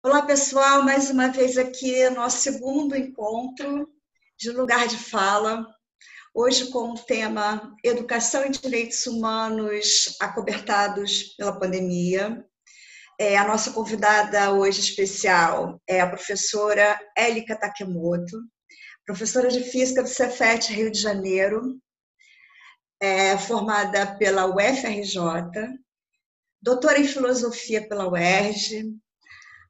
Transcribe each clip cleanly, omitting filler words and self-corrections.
Olá, pessoal, mais uma vez aqui nosso segundo encontro de lugar de fala, hoje com o tema Educação e Direitos Humanos acobertados pela pandemia. A nossa convidada hoje especial é a professora Élika Takemoto, professora de Física do Cefet, Rio de Janeiro, formada pela UFRJ, doutora em Filosofia pela UERJ,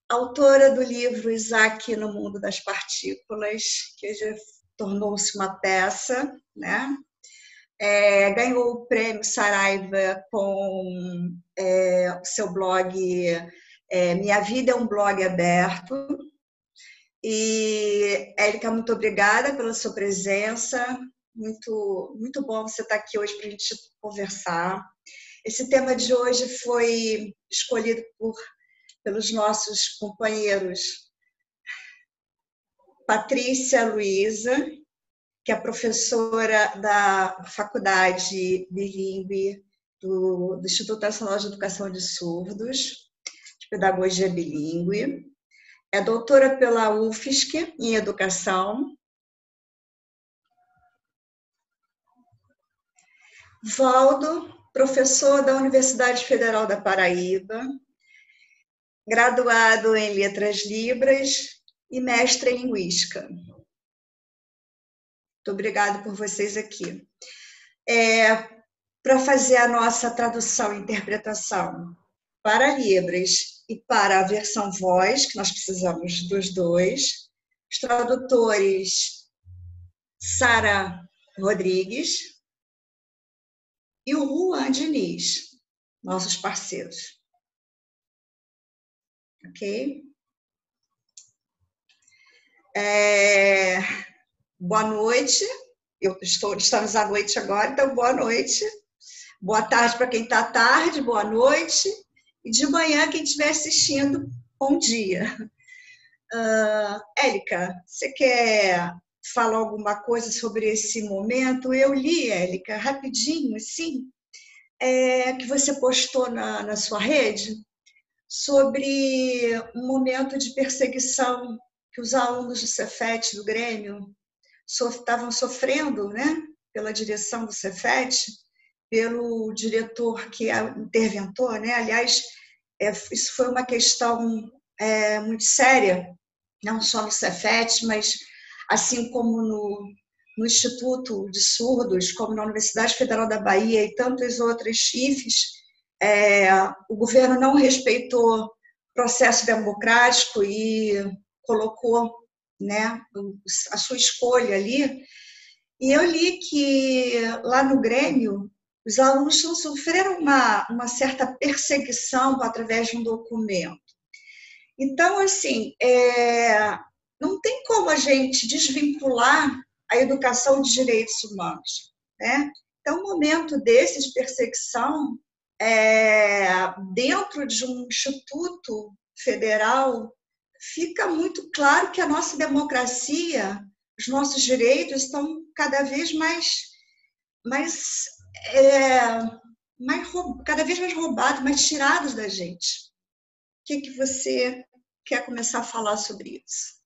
autora do livro Isaac no Mundo das Partículas, que tornou-se uma peça, né? Ganhou o prêmio Saraiva com o seu blog Minha Vida é um Blog Aberto. E, Élika, muito obrigada pela sua presença. Muito bom você estar aqui hoje para a gente conversar. Esse tema de hoje foi escolhido pelos nossos companheiros Patrícia Luiza, que é professora da Faculdade Bilíngue do Instituto Nacional de Educação de Surdos, de Pedagogia Bilíngue, é doutora pela UFSC em Educação. Valdo, professor da Universidade Federal da Paraíba, graduado em Letras Libras e mestre em Linguística. Muito obrigada por vocês aqui. Para fazer a nossa tradução e interpretação para Libras e para a versão voz, que nós precisamos dos dois, os tradutores Sara Rodrigues e o Juan Diniz, nossos parceiros. Ok? Boa noite. Estamos à noite agora, então boa noite. Boa tarde para quem está à tarde, boa noite. E de manhã, quem estiver assistindo, bom dia. Élika, você quer falar alguma coisa sobre esse momento? Eu li, Élika, rapidinho, assim, que você postou na sua rede, sobre um momento de perseguição que os alunos do Cefet, do Grêmio, estavam sofrendo, né, pela direção do Cefet, pelo diretor que é o interventor, né? Aliás, isso foi uma questão muito séria, não só no Cefet, mas assim como no Instituto de Surdos, como na Universidade Federal da Bahia e tantas outras IFES, o governo não respeitou o processo democrático e colocou, né, a sua escolha ali. E eu li que lá no Grêmio, os alunos sofreram uma certa perseguição através de um documento. Então, assim, não tem como a gente desvincular a educação de direitos humanos, né? Então, um momento desse de perseguição, dentro de um instituto federal, fica muito claro que a nossa democracia, os nossos direitos estão cada vez cada vez mais roubados, mais tirados da gente. O que você quer começar a falar sobre isso?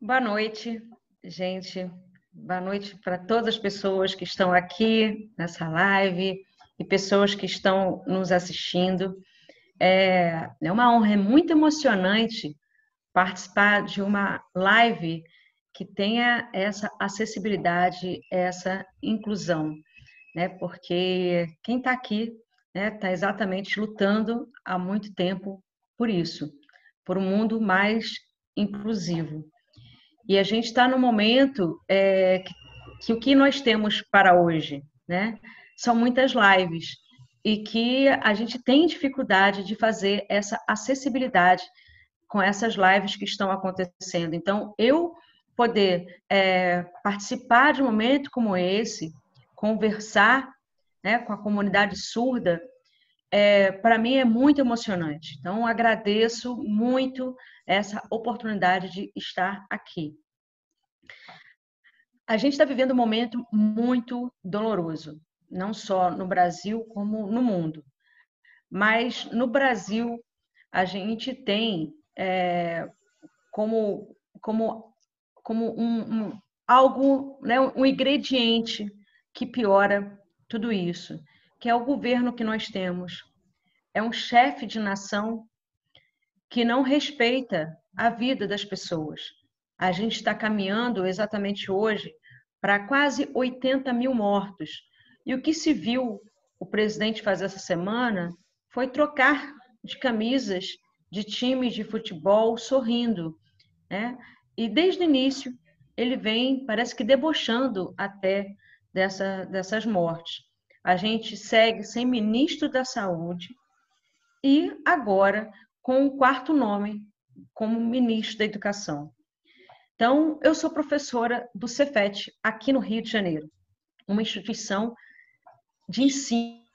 Boa noite, gente. Boa noite para todas as pessoas que estão aqui nessa live e pessoas que estão nos assistindo. É uma honra, é muito emocionante participar de uma live que tenha essa acessibilidade, essa inclusão, né? Porque quem está aqui, né, está exatamente lutando há muito tempo por isso, por um mundo mais inclusivo. E a gente está no momento que o que nós temos para hoje, né, são muitas lives e que a gente tem dificuldade de fazer essa acessibilidade com essas lives que estão acontecendo. Então, eu poder participar de um momento como esse, conversar, né, com a comunidade surda, para mim é muito emocionante. Então, agradeço muito essa oportunidade de estar aqui. A gente está vivendo um momento muito doloroso, não só no Brasil, como no mundo. Mas no Brasil, a gente tem como algo, né, um ingrediente que piora tudo isso, que é o governo que nós temos. É um chefe de nação que não respeita a vida das pessoas. A gente está caminhando exatamente hoje para quase 80 mil mortos. E o que se viu o presidente fazer essa semana foi trocar de camisas de times de futebol sorrindo, né? E desde o início ele vem, parece que debochando até dessas mortes. A gente segue sem ministro da Saúde e agora com o quarto nome como ministro da Educação. Então, eu sou professora do Cefet, aqui no Rio de Janeiro, uma instituição de ensino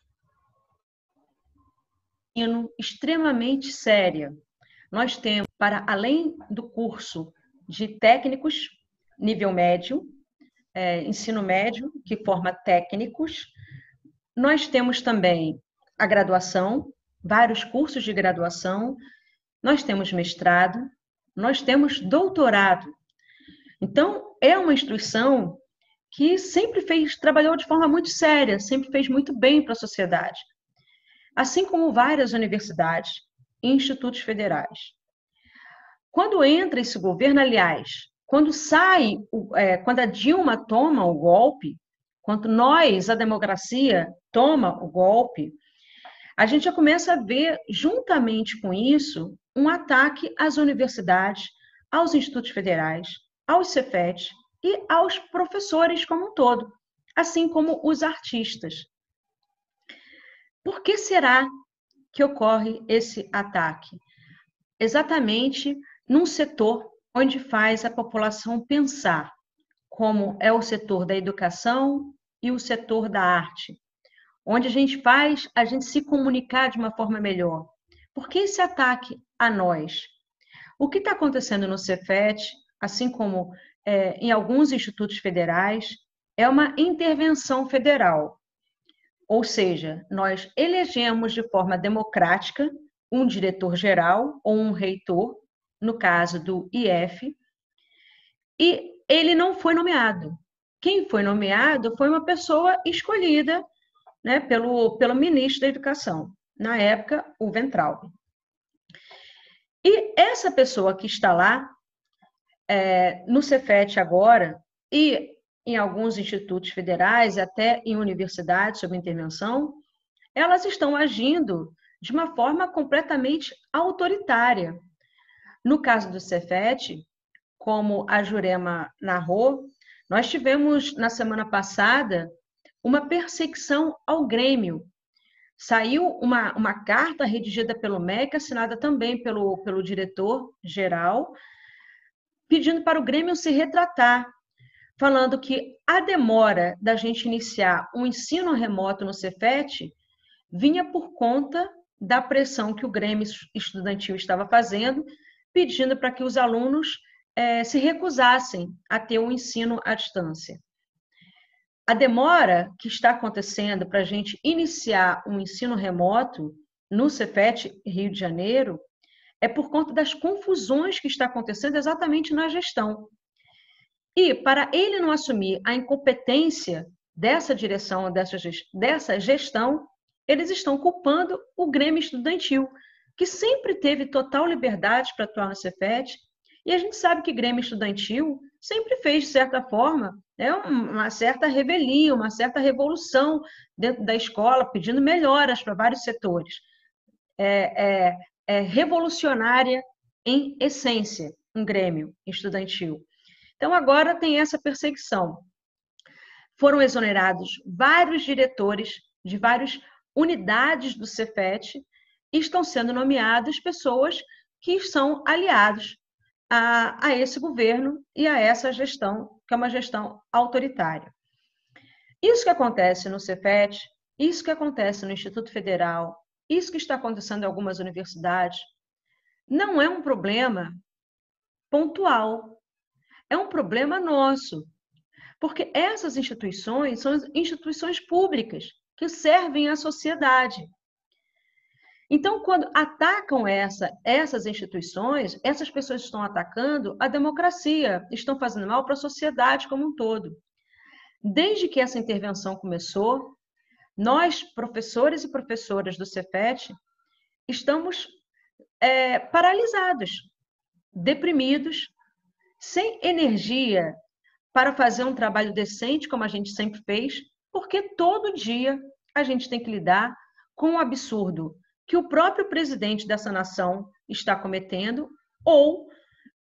extremamente séria. Nós temos, para além do curso de técnicos, nível médio, ensino médio, que forma técnicos, nós temos também a graduação, vários cursos de graduação, nós temos mestrado, nós temos doutorado. Então, é uma instituição que sempre trabalhou de forma muito séria, sempre fez muito bem para a sociedade. Assim como várias universidades e institutos federais. Quando entra esse governo, aliás, quando a Dilma toma o golpe, quando nós, a democracia, toma o golpe, a gente já começa a ver, juntamente com isso, um ataque às universidades, aos institutos federais, aos Cefet e aos professores como um todo, assim como os artistas. Por que será que ocorre esse ataque? Exatamente num setor onde faz a população pensar, como é o setor da educação e o setor da arte, onde a gente faz a gente se comunicar de uma forma melhor. Por que esse ataque a nós? O que está acontecendo no Cefet, assim como em alguns institutos federais, é uma intervenção federal. Ou seja, nós elegemos de forma democrática um diretor-geral ou um reitor, no caso do IF, e ele não foi nomeado. Quem foi nomeado foi uma pessoa escolhida, né, pelo ministro da Educação, na época, o Weintraub. E essa pessoa que está lá, no Cefet agora, e em alguns institutos federais, até em universidades sob intervenção, elas estão agindo de uma forma completamente autoritária. No caso do Cefet, como a Jurema narrou, nós tivemos, na semana passada, uma perseguição ao Grêmio. Saiu uma carta redigida pelo MEC, assinada também pelo diretor-geral, pedindo para o Grêmio se retratar, falando que a demora da gente iniciar um ensino remoto no Cefet vinha por conta da pressão que o Grêmio Estudantil estava fazendo, pedindo para que os alunos se recusassem a ter um ensino à distância. A demora que está acontecendo para a gente iniciar um ensino remoto no Cefet, Rio de Janeiro, é por conta das confusões que está acontecendo exatamente na gestão. E, para ele não assumir a incompetência dessa direção, dessa gestão, eles estão culpando o Grêmio Estudantil, que sempre teve total liberdade para atuar no Cefet, e a gente sabe que Grêmio Estudantil sempre fez, de certa forma, uma certa rebelião, uma certa revolução dentro da escola, pedindo melhoras para vários setores. Revolucionária em essência, um Grêmio Estudantil. Então, agora tem essa perseguição. Foram exonerados vários diretores de várias unidades do Cefet e estão sendo nomeadas pessoas que são aliados a esse governo e a essa gestão, que é uma gestão autoritária. Isso que acontece no Cefet, isso que acontece no Instituto Federal, isso que está acontecendo em algumas universidades, não é um problema pontual, é um problema nosso, porque essas instituições são instituições públicas que servem à sociedade. Então, quando atacam essas instituições, essas pessoas estão atacando a democracia, estão fazendo mal para a sociedade como um todo. Desde que essa intervenção começou, nós, professores e professoras do Cefet, estamos paralisados, deprimidos, sem energia para fazer um trabalho decente, como a gente sempre fez, porque todo dia a gente tem que lidar com o absurdo que o próprio presidente dessa nação está cometendo, ou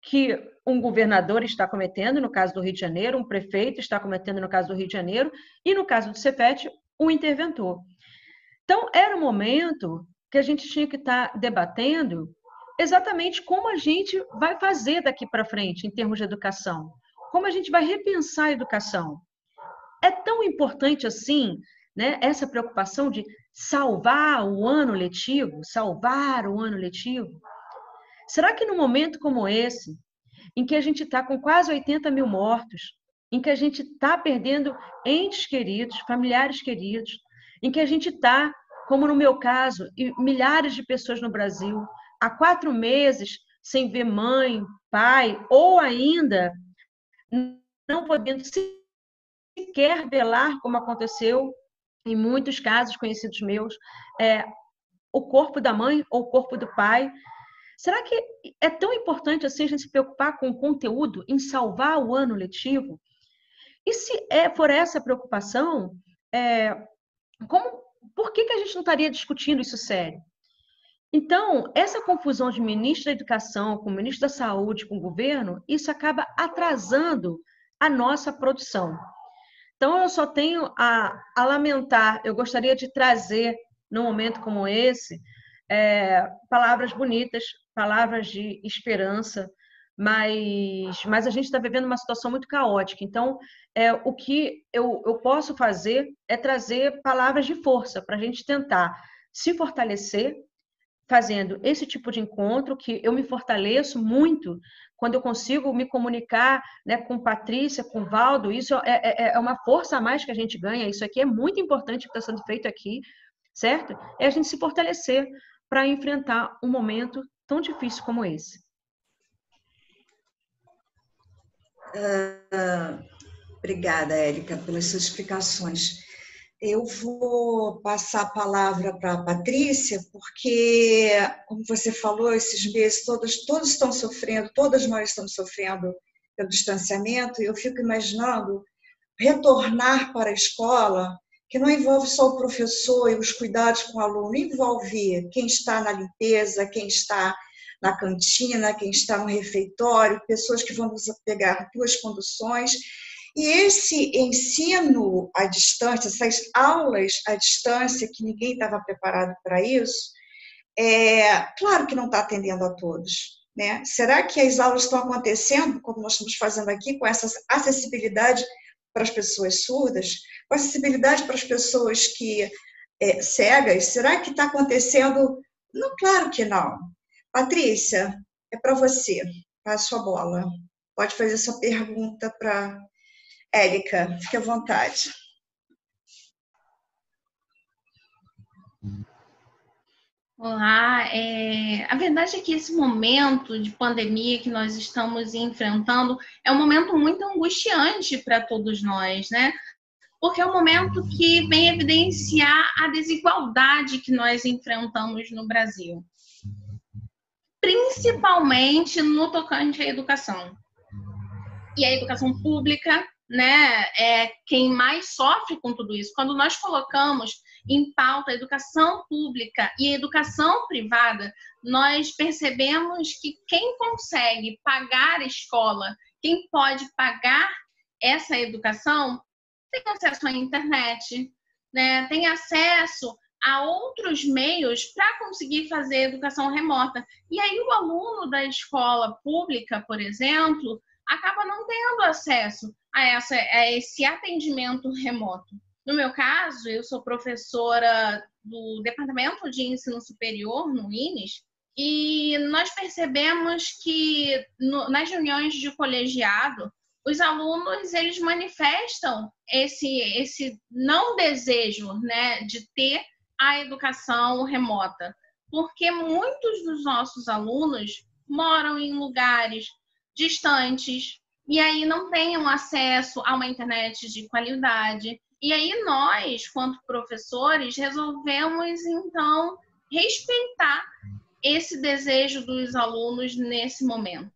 que um governador está cometendo, no caso do Rio de Janeiro, um prefeito está cometendo, no caso do Rio de Janeiro, e no caso do Cefet, um interventor. Então, era um momento que a gente tinha que estar debatendo exatamente como a gente vai fazer daqui para frente, em termos de educação. Como a gente vai repensar a educação. É tão importante assim, né, essa preocupação de salvar o ano letivo, salvar o ano letivo. Será que num momento como esse, em que a gente está com quase 80 mil mortos, em que a gente está perdendo entes queridos, familiares queridos, em que a gente está, como no meu caso, e milhares de pessoas no Brasil, há 4 meses sem ver mãe, pai, ou ainda não podendo sequer velar, como aconteceu em muitos casos conhecidos meus, o corpo da mãe ou o corpo do pai. Será que é tão importante assim a gente se preocupar com o conteúdo, em salvar o ano letivo? E se for essa preocupação, por que a gente não estaria discutindo isso sério? Então, essa confusão de ministro da Educação com ministro da Saúde, com o governo, isso acaba atrasando a nossa produção. Então, eu só tenho a lamentar, eu gostaria de trazer, num momento como esse, palavras bonitas, palavras de esperança, mas a gente está vivendo uma situação muito caótica. Então, o que eu posso fazer é trazer palavras de força para a gente tentar se fortalecer, fazendo esse tipo de encontro, que eu me fortaleço muito quando eu consigo me comunicar, né, com Patrícia, com Valdo. Isso é uma força a mais que a gente ganha. Isso aqui é muito importante que está sendo feito aqui, certo? É a gente se fortalecer para enfrentar um momento tão difícil como esse. Obrigada, Érica, pelas suas explicações. Eu vou passar a palavra para a Patrícia, porque, como você falou, esses meses todos estão sofrendo, todas nós estamos sofrendo pelo distanciamento, e eu fico imaginando retornar para a escola, que não envolve só o professor e os cuidados com o aluno, envolve quem está na limpeza, quem está na cantina, quem está no refeitório, pessoas que vão pegar 2 conduções. E esse ensino à distância, essas aulas à distância, que ninguém estava preparado para isso, claro que não está atendendo a todos, né? Será que as aulas estão acontecendo, como nós estamos fazendo aqui, com essa acessibilidade para as pessoas surdas, com acessibilidade para as pessoas cegas? Será que está acontecendo? Não, claro que não. Patrícia, é para você, passo a bola. Pode fazer sua pergunta para Érica, fique à vontade. Olá, a verdade é que esse momento de pandemia que nós estamos enfrentando é um momento muito angustiante para todos nós, né? Porque é um momento que vem evidenciar a desigualdade que nós enfrentamos no Brasil, principalmente no tocante à educação. E a educação pública, né, é quem mais sofre com tudo isso. Quando nós colocamos em pauta a educação pública e a educação privada, nós percebemos que quem consegue pagar a escola, quem pode pagar essa educação, tem acesso à internet, né, tem acesso a outros meios para conseguir fazer educação remota. E aí o aluno da escola pública, por exemplo, acaba não tendo acesso a esse atendimento remoto. No meu caso, eu sou professora do Departamento de Ensino Superior, no INES, e nós percebemos que nas reuniões de colegiado, os alunos eles manifestam esse não desejo, né, de ter a educação remota. porque muitos dos nossos alunos moram em lugares distantes e aí não têm acesso a uma internet de qualidade. E aí nós, quanto professores, resolvemos, então, respeitar esse desejo dos alunos nesse momento.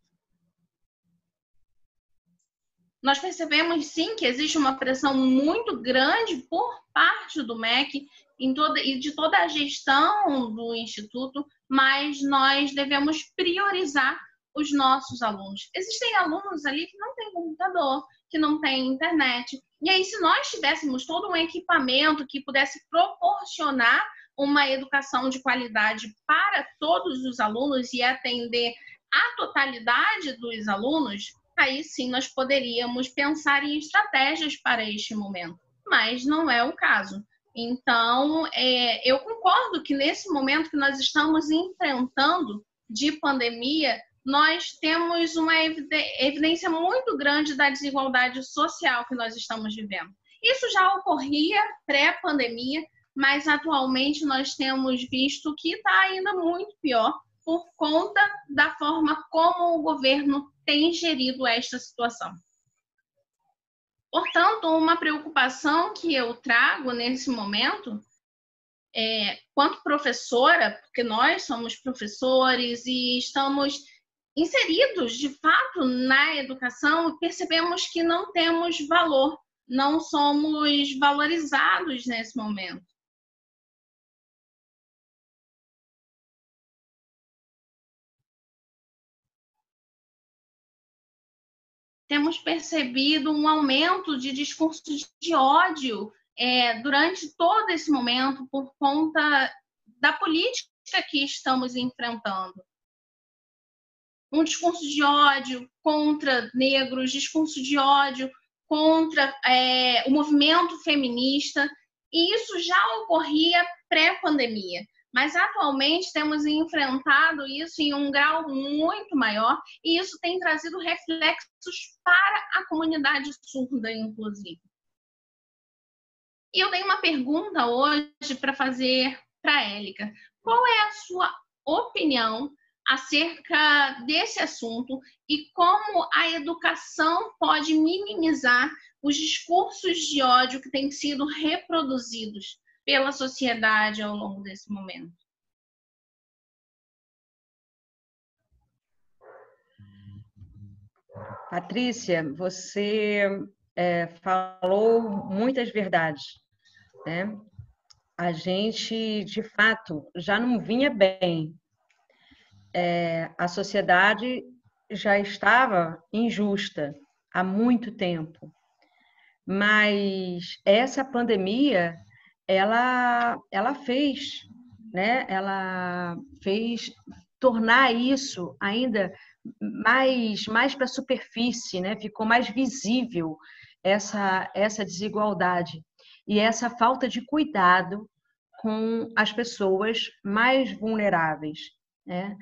Nós percebemos, sim, que existe uma pressão muito grande por parte do MEC e de toda a gestão do Instituto, mas nós devemos priorizar os nossos alunos. Existem alunos ali que não têm computador, que não têm internet. E aí, se nós tivéssemos todo um equipamento que pudesse proporcionar uma educação de qualidade para todos os alunos e atender a totalidade dos alunos, aí sim nós poderíamos pensar em estratégias para este momento. Mas não é o caso. Então, eu concordo que nesse momento que nós estamos enfrentando de pandemia, nós temos uma evidência muito grande da desigualdade social que nós estamos vivendo. Isso já ocorria pré-pandemia, mas atualmente nós temos visto que está ainda muito pior por conta da forma como o governo tem gerido esta situação. Portanto, uma preocupação que eu trago nesse momento, quanto professora, porque nós somos professores e estamos inseridos, de fato, na educação, percebemos que não temos valor, não somos valorizados nesse momento. Temos percebido um aumento de discursos de ódio durante todo esse momento por conta da política que estamos enfrentando. Um discurso de ódio contra negros, discurso de ódio contra o movimento feminista, e isso já ocorria pré-pandemia. Mas atualmente temos enfrentado isso em um grau muito maior e isso tem trazido reflexos para a comunidade surda, inclusive. E eu tenho uma pergunta hoje para fazer para a Élica. Qual é a sua opinião acerca desse assunto e como a educação pode minimizar os discursos de ódio que têm sido reproduzidos pela sociedade ao longo desse momento? Patrícia, você falou muitas verdades, né? A gente, de fato, já não vinha bem. A sociedade já estava injusta há muito tempo, mas essa pandemia ela fez, né? Ela fez tornar isso ainda mais para a superfície, né? Ficou mais visível essa desigualdade e essa falta de cuidado com as pessoas mais vulneráveis, né?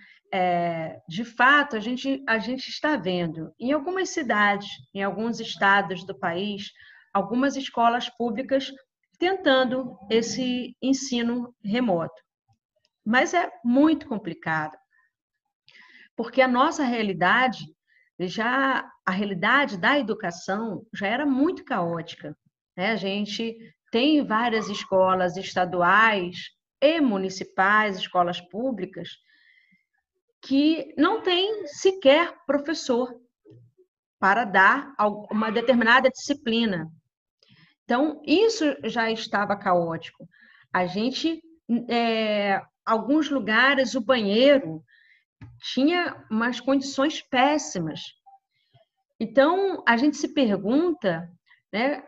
De fato, a gente está vendo em algumas cidades, em alguns estados do país, algumas escolas públicas tentando esse ensino remoto. Mas é muito complicado, porque a nossa realidade, a realidade da educação já era muito caótica, né? A gente tem várias escolas estaduais e municipais, escolas públicas, que não tem sequer professor para dar uma determinada disciplina. Então, isso já estava caótico. A gente, alguns lugares, o banheiro tinha umas condições péssimas. Então, a gente se pergunta, né,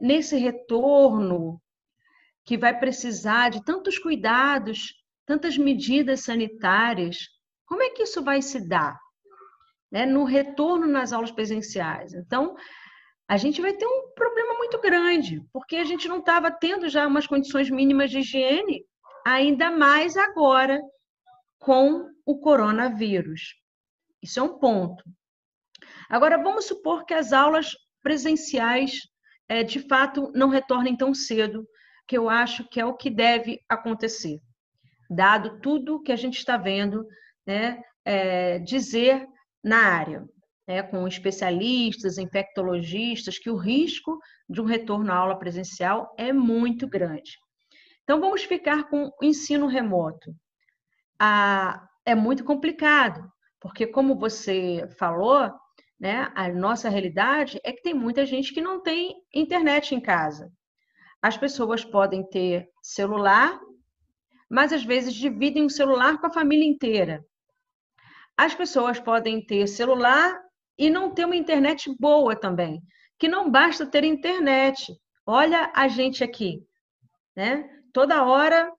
nesse retorno que vai precisar de tantos cuidados, tantas medidas sanitárias, como é que isso vai se dar, né, no retorno nas aulas presenciais? Então, a gente vai ter um problema muito grande, porque a gente não estava tendo já umas condições mínimas de higiene, ainda mais agora com o coronavírus. Isso é um ponto. Agora, vamos supor que as aulas presenciais, de fato, não retornem tão cedo, que eu acho que é o que deve acontecer. dado tudo que a gente está vendo, né, dizer na área, né, com especialistas, infectologistas, que o risco de um retorno à aula presencial é muito grande. Então, vamos ficar com o ensino remoto. É muito complicado, porque, como você falou, né, a nossa realidade é que tem muita gente que não tem internet em casa. As pessoas podem ter celular, mas às vezes dividem o celular com a família inteira. As pessoas podem ter celular e não ter uma internet boa também, que não basta ter internet. Olha a gente aqui, né? Toda hora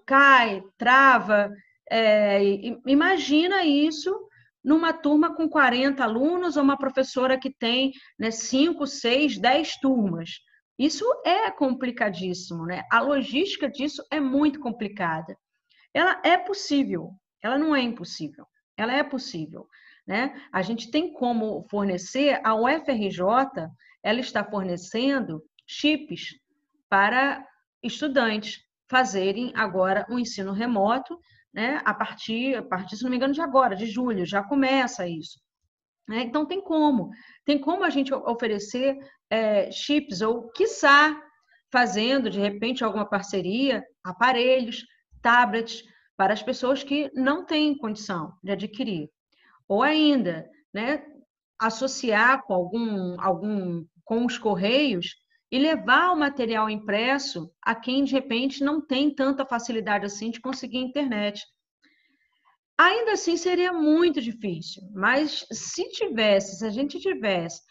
cai, trava. Imagina isso numa turma com 40 alunos ou uma professora que tem, né, 5, 6, 10 turmas. Isso é complicadíssimo, né? A logística disso é muito complicada. Ela é possível, ela não é impossível, ela é possível, né? A gente tem como fornecer, a UFRJ, ela está fornecendo chips para estudantes fazerem agora um ensino remoto, né? A partir, se não me engano, de agora, de julho, já começa isso. Né? Então, tem como a gente oferecer chips, ou, quiçá, fazendo, de repente, alguma parceria, aparelhos, tablets, para as pessoas que não têm condição de adquirir. Ou ainda, né, associar com os correios e levar o material impresso a quem, de repente, não tem tanta facilidade assim de conseguir internet. Ainda assim, seria muito difícil, mas se a gente tivesse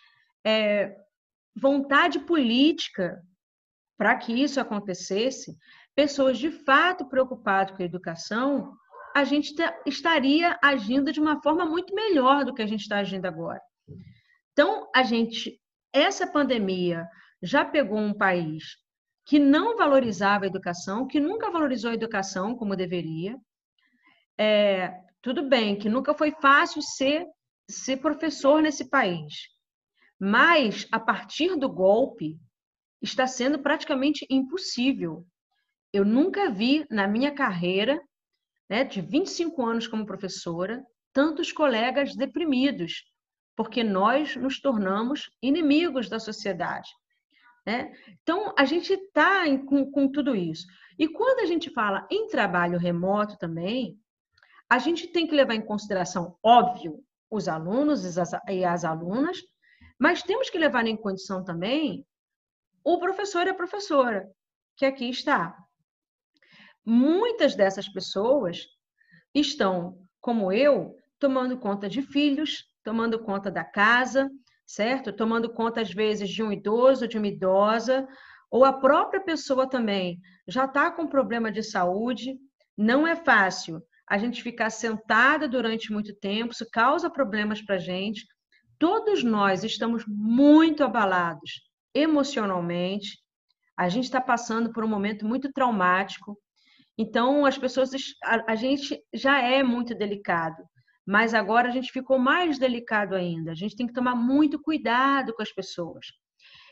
vontade política para que isso acontecesse, pessoas de fato preocupadas com a educação, a gente estaria agindo de uma forma muito melhor do que a gente está agindo agora. Então, essa pandemia já pegou um país que não valorizava a educação, que nunca valorizou a educação como deveria. Tudo bem que nunca foi fácil ser professor nesse país, mas a partir do golpe está sendo praticamente impossível. Eu nunca vi na minha carreira, né, de 25 anos como professora, tantos colegas deprimidos, porque nós nos tornamos inimigos da sociedade. Né? Então, a gente está com tudo isso. E quando a gente fala em trabalho remoto também, a gente tem que levar em consideração, óbvio, os alunos e as alunas, mas temos que levar em condição também o professor e a professora, que aqui está. Muitas dessas pessoas estão, como eu, tomando conta de filhos, tomando conta da casa, certo? Tomando conta, às vezes, de um idoso, de uma idosa, ou a própria pessoa também já está com problema de saúde. Não é fácil a gente ficar sentada durante muito tempo, isso causa problemas para a gente. Todos nós estamos muito abalados emocionalmente, a gente está passando por um momento muito traumático. Então, a gente já é muito delicado, mas agora a gente ficou mais delicado ainda. A gente tem que tomar muito cuidado com as pessoas.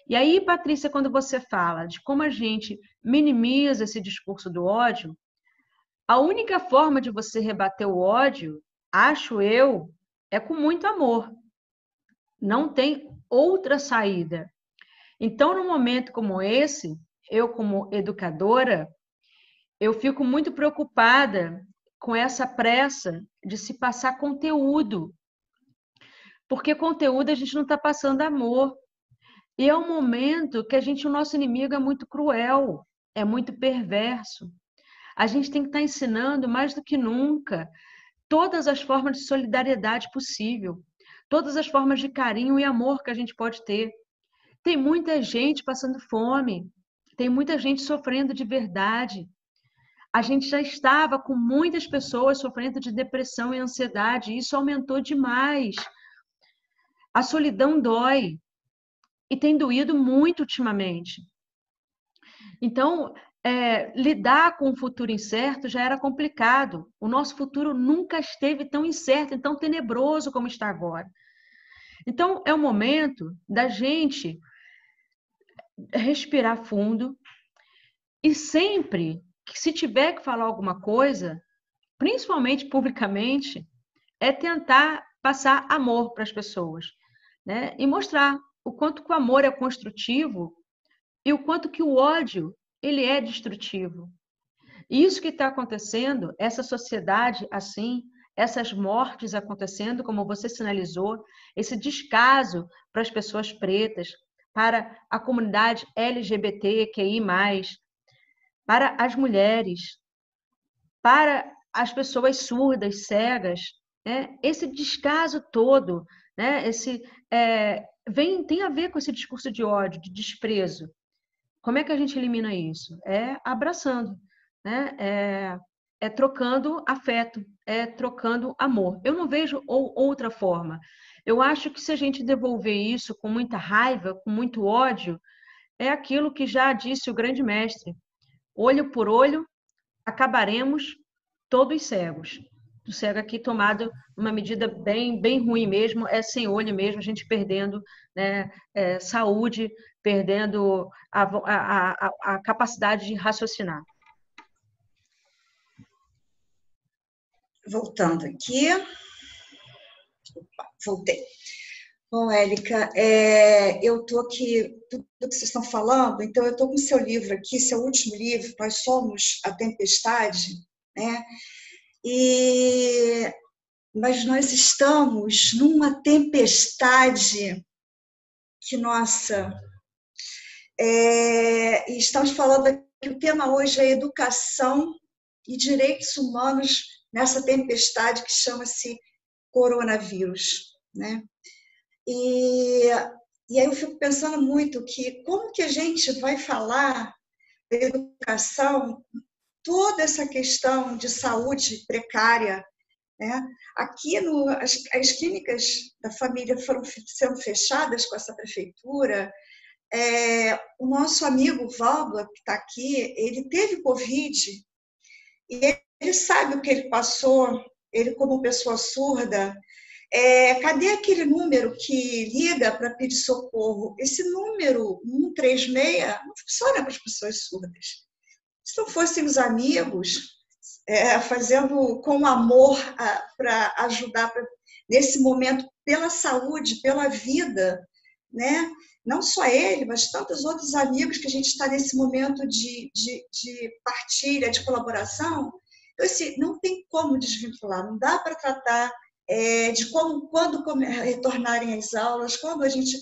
E aí, Patrícia, quando você fala de como a gente minimiza esse discurso do ódio, a única forma de você rebater o ódio, acho eu, é com muito amor. Não tem outra saída. Então, num momento como esse, eu, como educadora, eu fico muito preocupada com essa pressa de se passar conteúdo. Porque conteúdo a gente não está passando amor. E é um momento que o nosso inimigo é muito cruel, é muito perverso. A gente tem que estar ensinando mais do que nunca todas as formas de solidariedade possível, todas as formas de carinho e amor que a gente pode ter. Tem muita gente passando fome, tem muita gente sofrendo de verdade. A gente já estava com muitas pessoas sofrendo de depressão e ansiedade, e isso aumentou demais. A solidão dói, e tem doído muito ultimamente. Então, lidar com o futuro incerto já era complicado. O nosso futuro nunca esteve tão incerto e tão tenebroso como está agora. Então, é o momento da gente respirar fundo e sempre que se tiver que falar alguma coisa, principalmente publicamente, é tentar passar amor para as pessoas, né? E mostrar o quanto que o amor é construtivo e o quanto que o ódio ele é destrutivo. E isso que está acontecendo, essa sociedade assim, essas mortes acontecendo, como você sinalizou, esse descaso para as pessoas pretas, para a comunidade LGBTQI+, para as mulheres, para as pessoas surdas, cegas, né? Esse descaso todo, né? Tem a ver com esse discurso de ódio, de desprezo. Como é que a gente elimina isso? É abraçando, né? É trocando afeto, é trocando amor. Eu não vejo outra forma. Eu acho que se a gente devolver isso com muita raiva, com muito ódio, é aquilo que já disse o grande mestre: olho por olho, acabaremos todos cegos. O cego aqui tomado uma medida bem ruim mesmo, é sem olho mesmo, a gente perdendo, né, saúde, perdendo a capacidade de raciocinar. Voltando aqui. Opa, voltei. Bom, Érica, eu estou aqui, tudo que vocês estão falando, então eu estou com o seu livro aqui, seu último livro, Nós Somos a Tempestade, né? Mas nós estamos numa tempestade que, nossa, e estamos falando que o tema hoje é educação e direitos humanos nessa tempestade que chama-se coronavírus, né? E aí eu fico pensando muito que como que a gente vai falar da educação, toda essa questão de saúde precária, né? Aqui as clínicas da família foram sendo fechadas com essa prefeitura. O nosso amigo Valdo, que está aqui, ele teve Covid e ele sabe o que ele passou, ele como pessoa surda. Cadê aquele número que liga para pedir socorro? Esse número 136 não funciona para as pessoas surdas. Se não fossem os amigos fazendo com amor para ajudar nesse momento pela saúde, pela vida, né? Não só ele, mas tantos outros amigos que a gente está nesse momento de partilha, de colaboração. Então, assim, não tem como desvincular, não dá para tratar de quando retornarem às aulas, quando a gente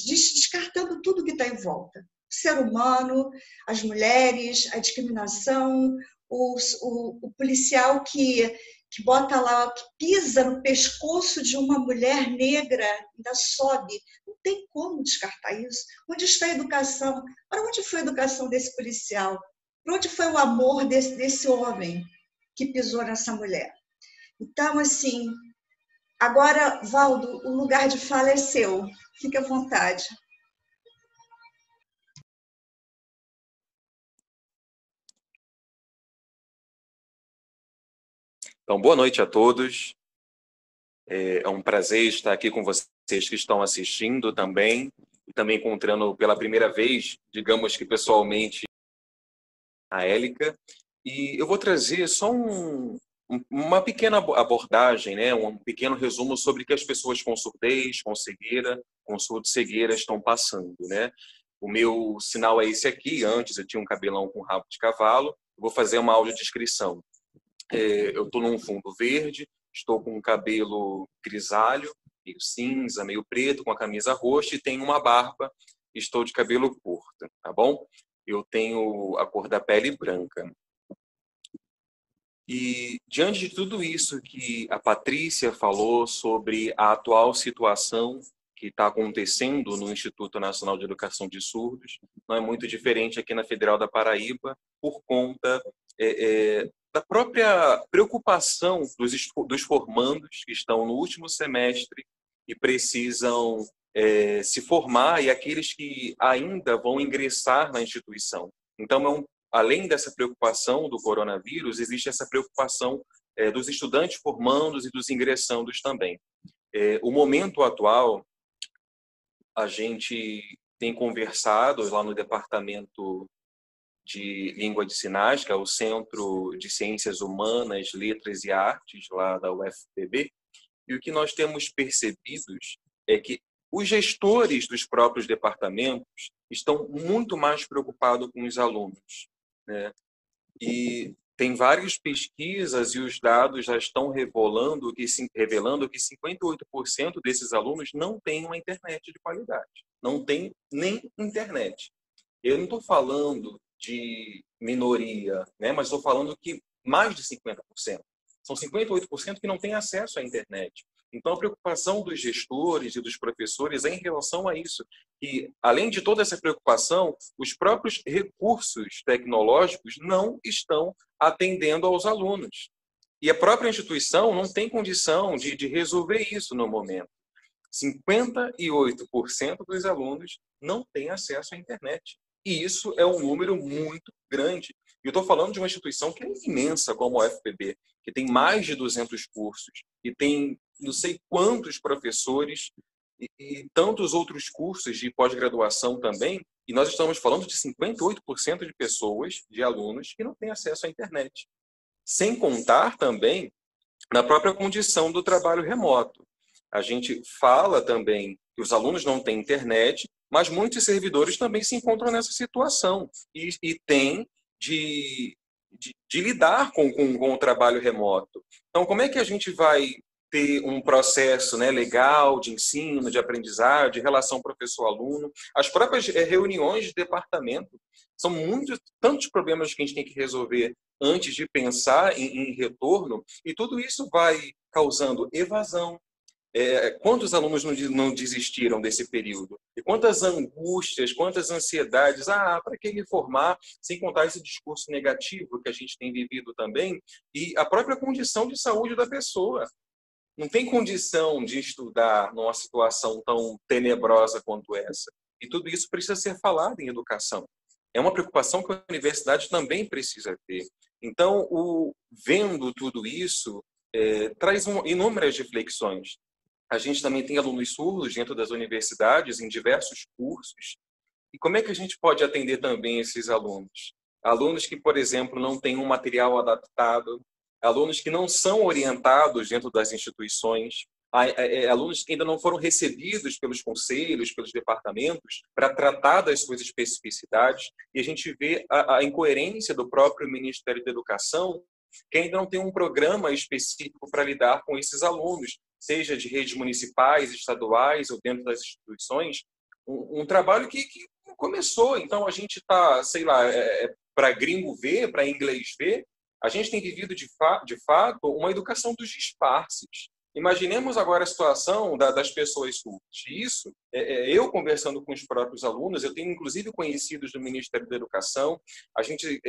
descartando tudo que está em volta. O ser humano, as mulheres, a discriminação, o policial que bota lá, que pisa no pescoço de uma mulher negra, ainda sobe. Não tem como descartar isso. Onde está a educação? Para onde foi a educação desse policial? Para onde foi o amor desse homem que pisou nessa mulher? Então, assim, agora, Valdo, o lugar de fala é seu. Fique à vontade. Então, boa noite a todos. É um prazer estar aqui com vocês que estão assistindo também, e também encontrando pela primeira vez, digamos que pessoalmente, a Élica. E eu vou trazer só uma pequena abordagem, né? Um pequeno resumo sobre o que as pessoas com surdez, com cegueira, com surdo-cegueira estão passando, né? O meu sinal é esse aqui. Antes eu tinha um cabelão com rabo de cavalo. Eu vou fazer uma audiodescrição. Eu estou num fundo verde, estou com um cabelo grisalho, meio cinza, meio preto, com a camisa roxa e tenho uma barba. Estou de cabelo curto, tá bom? Eu tenho a cor da pele branca. E diante de tudo isso que a Patrícia falou sobre a atual situação que está acontecendo no Instituto Nacional de Educação de Surdos, não é muito diferente aqui na Federal da Paraíba, por conta da própria preocupação dos formandos que estão no último semestre e precisam se formar, e aqueles que ainda vão ingressar na instituição. Então, além dessa preocupação do coronavírus, existe essa preocupação dos estudantes formandos e dos ingressandos também. O momento atual, a gente tem conversado lá no departamento de Língua de Sinais, que é o Centro de Ciências Humanas, Letras e Artes, lá da UFPB, e o que nós temos percebido é que os gestores dos próprios departamentos estão muito mais preocupados com os alunos, né? E tem várias pesquisas e os dados já estão revelando que 58% desses alunos não têm uma internet de qualidade, não tem nem internet. Eu não estou falando de minoria, né? Mas estou falando que mais de 50%. São 58% que não têm acesso à internet. Então, a preocupação dos gestores e dos professores é em relação a isso. E, além de toda essa preocupação, os próprios recursos tecnológicos não estão atendendo aos alunos. E a própria instituição não tem condição de resolver isso no momento. 58% dos alunos não têm acesso à internet. E isso é um número muito grande. E eu estou falando de uma instituição que é imensa, como a UFPB, que tem mais de 200 cursos, e tem não sei quantos professores e tantos outros cursos de pós-graduação também. E nós estamos falando de 58% de pessoas, de alunos, que não têm acesso à internet. Sem contar também na própria condição do trabalho remoto. A gente fala também que os alunos não têm internet, mas muitos servidores também se encontram nessa situação e têm de lidar com o trabalho remoto. Então, como é que a gente vai ter um processo, né, legal de ensino, de aprendizagem, de relação professor-aluno? As próprias reuniões de departamento são tantos problemas que a gente tem que resolver antes de pensar em retorno, e tudo isso vai causando evasão. Quantos alunos não desistiram desse período? E quantas angústias, quantas ansiedades, para que me formar, sem contar esse discurso negativo que a gente tem vivido também, e a própria condição de saúde da pessoa. Não tem condição de estudar numa situação tão tenebrosa quanto essa. E tudo isso precisa ser falado em educação. É uma preocupação que a universidade também precisa ter. Então, vendo tudo isso, traz inúmeras reflexões. A gente também tem alunos surdos dentro das universidades, em diversos cursos. E como é que a gente pode atender também esses alunos? Alunos que, por exemplo, não têm um material adaptado, alunos que não são orientados dentro das instituições, alunos que ainda não foram recebidos pelos conselhos, pelos departamentos, para tratar das suas especificidades. E a gente vê a incoerência do próprio Ministério da Educação, que ainda não tem um programa específico para lidar com esses alunos, seja de redes municipais, estaduais ou dentro das instituições, um trabalho que começou. Então, a gente está, sei lá, para gringo ver, para inglês ver, a gente tem vivido, de fato, uma educação dos disfarces. Imaginemos agora a situação das pessoas surdas. Isso, eu conversando com os próprios alunos, eu tenho inclusive conhecidos do Ministério da Educação, a gente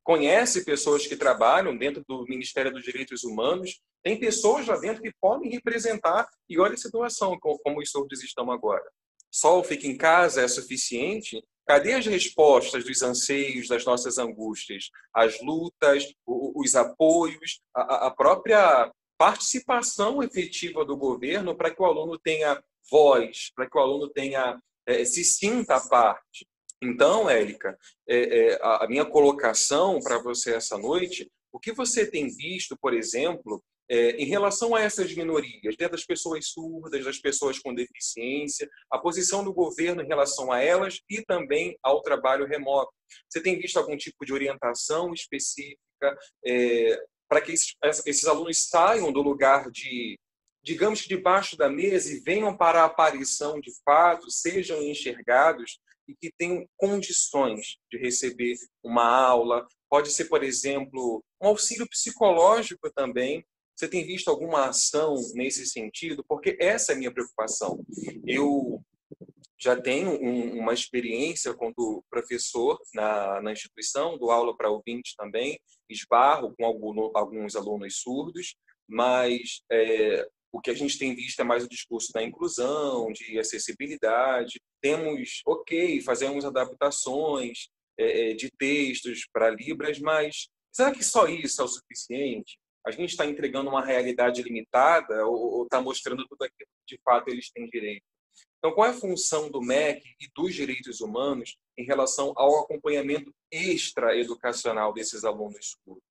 conhece pessoas que trabalham dentro do Ministério dos Direitos Humanos, tem pessoas lá dentro que podem representar, e olha a situação como os surdos estão agora. Só o fica em casa é suficiente? Cadê as respostas dos anseios, das nossas angústias? As lutas, os apoios, a própria participação efetiva do governo para que o aluno tenha voz, para que o aluno se sinta à parte. Então, Érica, a minha colocação para você essa noite, o que você tem visto, por exemplo, em relação a essas minorias, das pessoas surdas, das pessoas com deficiência, a posição do governo em relação a elas e também ao trabalho remoto? Você tem visto algum tipo de orientação específica para que esses alunos saiam do lugar digamos que debaixo da mesa e venham para a aparição de fato, sejam enxergados e que tenham condições de receber uma aula? Pode ser, por exemplo, um auxílio psicológico também. Você tem visto alguma ação nesse sentido? Porque essa é a minha preocupação. Eu já tenho uma experiência quando professor na instituição, dou aula para ouvintes também, esbarro com alguns alunos surdos, mas o que a gente tem visto é mais o discurso da inclusão, de acessibilidade. Fazemos adaptações de textos para Libras, mas será que só isso é o suficiente? A gente está entregando uma realidade limitada ou está mostrando tudo aquilo que de fato eles têm direito? Então, qual é a função do MEC e dos direitos humanos em relação ao acompanhamento extraeducacional desses alunos surdos?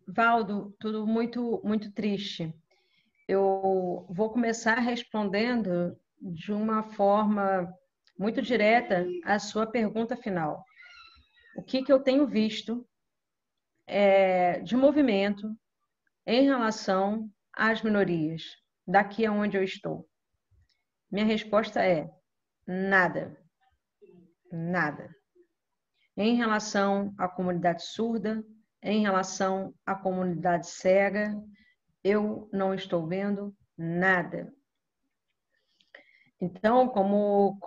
Valdo, tudo muito, muito triste. Eu vou começar respondendo de uma forma muito direta à sua pergunta final. O que eu tenho visto de movimento em relação às minorias, daqui aonde eu estou? Minha resposta é nada. Nada. Em relação à comunidade surda, em relação à comunidade cega, eu não estou vendo nada. Então, como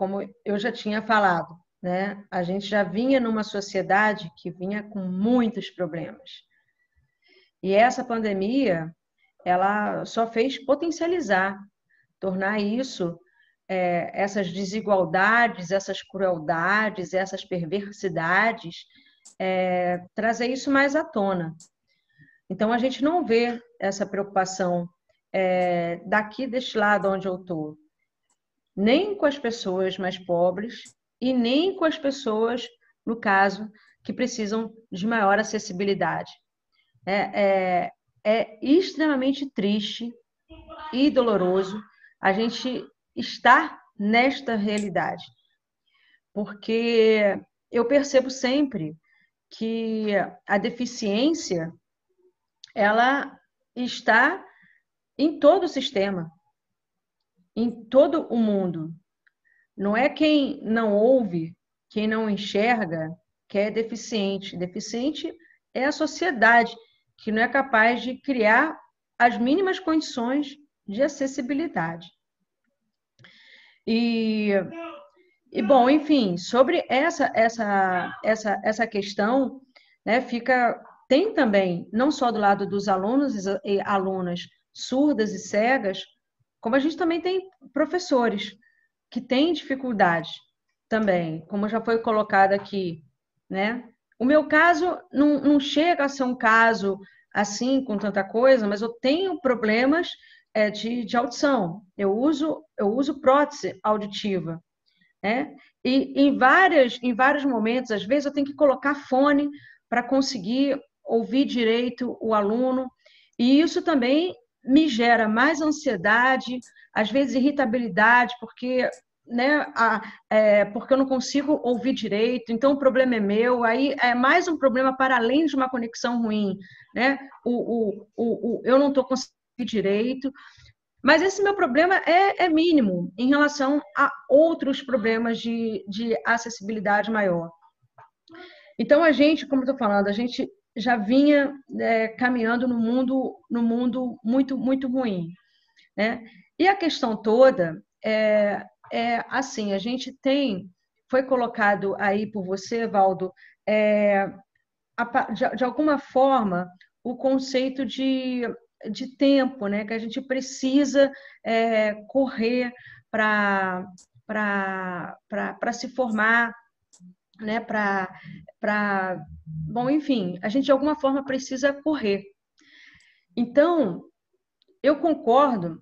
eu já tinha falado, né, a gente já vinha numa sociedade que vinha com muitos problemas. E essa pandemia, ela só fez potencializar, tornar isso, essas desigualdades, essas crueldades, essas perversidades, trazer isso mais à tona. Então, a gente não vê essa preocupação daqui deste lado onde eu estou, nem com as pessoas mais pobres e nem com as pessoas, no caso, que precisam de maior acessibilidade. É extremamente triste e doloroso a gente estar nesta realidade, porque eu percebo sempre que a deficiência ela está em todo o sistema, em todo o mundo. Não é quem não ouve, quem não enxerga, que é deficiente. Deficiente é a sociedade, que não é capaz de criar as mínimas condições de acessibilidade. E bom, enfim, sobre essa questão, né, tem também, não só do lado dos alunos e alunas surdas e cegas, como a gente também tem professores que têm dificuldade também, como já foi colocado aqui, né? O meu caso não chega a ser um caso assim, com tanta coisa, mas eu tenho problemas de audição. Eu uso prótese auditiva, né? E em vários momentos, às vezes, eu tenho que colocar fone para conseguir ouvir direito o aluno, e isso também me gera mais ansiedade, às vezes irritabilidade, porque, né, porque eu não consigo ouvir direito, então o problema é meu, aí é mais um problema para além de uma conexão ruim, né? Eu não estou conseguindo direito, mas esse meu problema é mínimo em relação a outros problemas de acessibilidade maior. Então, a gente, como eu estou falando, a gente já vinha caminhando no mundo muito, muito ruim, né? E a questão toda assim, a gente foi colocado aí por você, Valdo, de alguma forma, o conceito de tempo, né? Que a gente precisa correr para se formar, né? Bom, enfim, a gente de alguma forma precisa correr. Então, eu concordo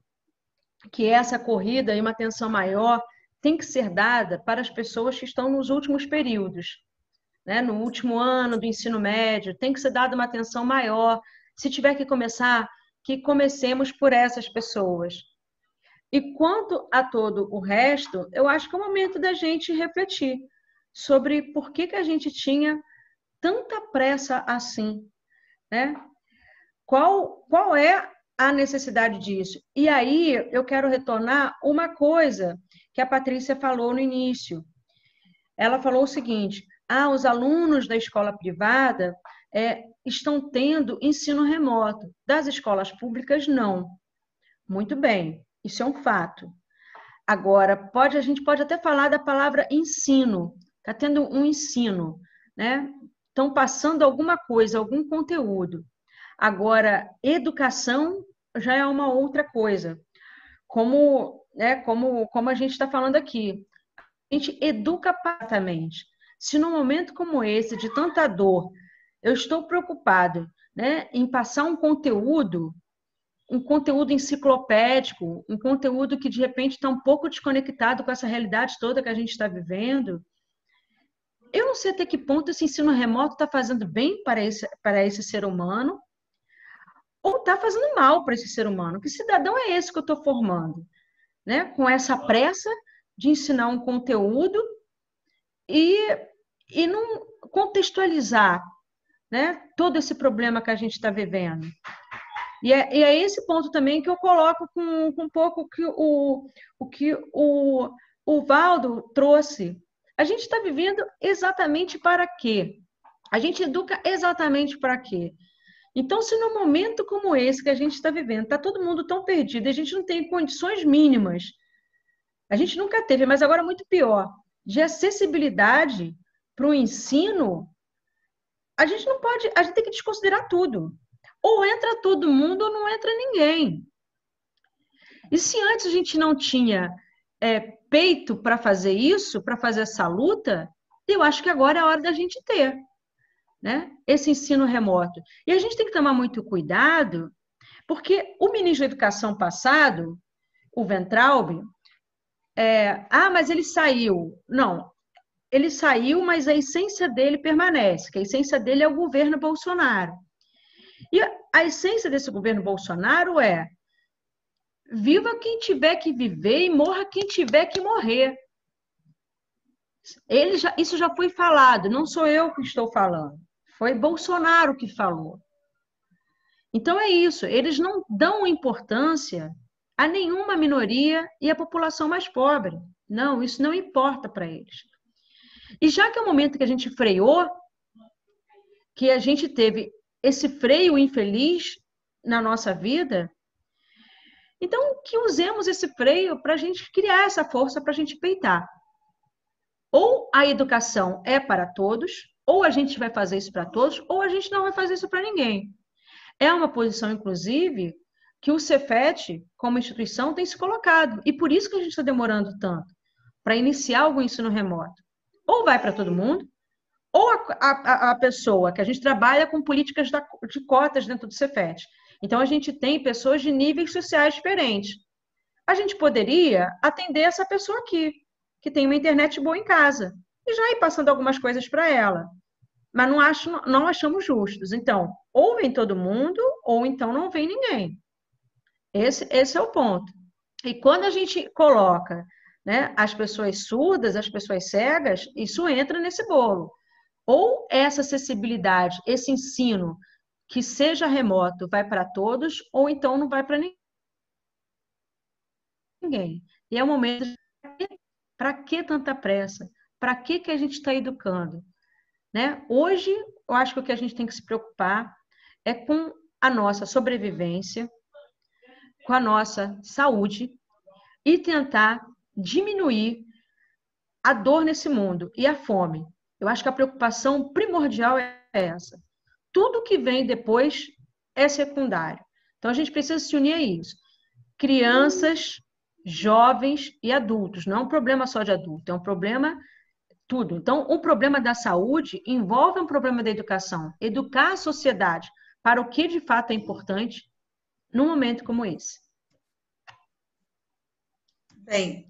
que essa corrida e uma atenção maior tem que ser dada para as pessoas que estão nos últimos períodos, né? No último ano do ensino médio, tem que ser dada uma atenção maior. Se tiver que começar, que comecemos por essas pessoas. E quanto a todo o resto, eu acho que é o momento da gente refletir sobre por que a gente tinha tanta pressa assim, né? Qual é a necessidade disso? E aí eu quero retornar uma coisa que a Patrícia falou no início. Ela falou o seguinte: os alunos da escola privada estão tendo ensino remoto, das escolas públicas não. Muito bem, isso é um fato. Agora, a gente pode até falar da palavra ensino. Está tendo um ensino, né? Estão passando alguma coisa, algum conteúdo. Agora, educação já é uma outra coisa. Como a gente está falando aqui, a gente educa patamente. Se num momento como esse, de tanta dor, eu estou preocupado, né, em passar um conteúdo, um conteúdo enciclopédico, um conteúdo que de repente está um pouco desconectado com essa realidade toda que a gente está vivendo. Eu não sei até que ponto esse ensino remoto está fazendo bem para esse ser humano ou está fazendo mal para esse ser humano. Que cidadão é esse que eu estou formando? Né? Com essa pressa de ensinar um conteúdo e não contextualizar, né, todo esse problema que a gente está vivendo. E é esse ponto também que eu coloco com um pouco que o Valdo trouxe. A gente está vivendo exatamente para quê? A gente educa exatamente para quê? Então, se num momento como esse que a gente está vivendo, está todo mundo tão perdido, a gente não tem condições mínimas, a gente nunca teve, mas agora muito pior, de acessibilidade para o ensino, a gente não pode, a gente tem que desconsiderar tudo. Ou entra todo mundo ou não entra ninguém. E se antes a gente não tinha peito para fazer isso, para fazer essa luta, eu acho que agora é a hora da gente ter, né, esse ensino remoto. E a gente tem que tomar muito cuidado, porque o ministro da Educação passado, o Weintraub, mas ele saiu. Não, ele saiu, mas a essência dele permanece, que a essência dele é o governo Bolsonaro. E a essência desse governo Bolsonaro é: viva quem tiver que viver e morra quem tiver que morrer. Isso já foi falado, não sou eu que estou falando. Foi Bolsonaro que falou. Então é isso, eles não dão importância a nenhuma minoria e a população mais pobre. Não, isso não importa para eles. E já que é o momento que a gente freou, que a gente teve esse freio infeliz na nossa vida, então que usemos esse freio para a gente criar essa força para a gente peitar. Ou a educação é para todos, ou a gente vai fazer isso para todos, ou a gente não vai fazer isso para ninguém. É uma posição, inclusive, que o Cefet, como instituição, tem se colocado. E por isso que a gente está demorando tanto para iniciar algum ensino remoto. Ou vai para todo mundo, ou a pessoa, que a gente trabalha com políticas de cotas dentro do Cefet. Então, a gente tem pessoas de níveis sociais diferentes. A gente poderia atender essa pessoa aqui, que tem uma internet boa em casa, e já ir passando algumas coisas para ela. Mas não achamos justos. Então, ou vem todo mundo, ou então não vem ninguém. Esse é o ponto. E quando a gente coloca, né, as pessoas surdas, as pessoas cegas, isso entra nesse bolo. Ou essa acessibilidade, esse ensino que seja remoto vai para todos, ou então não vai para ninguém. E é o momento de... Para que tanta pressa? Para que a gente está educando? Né? Hoje, eu acho que o que a gente tem que se preocupar é com a nossa sobrevivência, com a nossa saúde e tentar diminuir a dor nesse mundo e a fome. Eu acho que a preocupação primordial é essa. Tudo que vem depois é secundário. Então, a gente precisa se unir a isso. Crianças, jovens e adultos. Não é um problema só de adulto, é um problema tudo. Então, o problema da saúde envolve um problema da educação. Educar a sociedade para o que de fato é importante num momento como esse. Bem,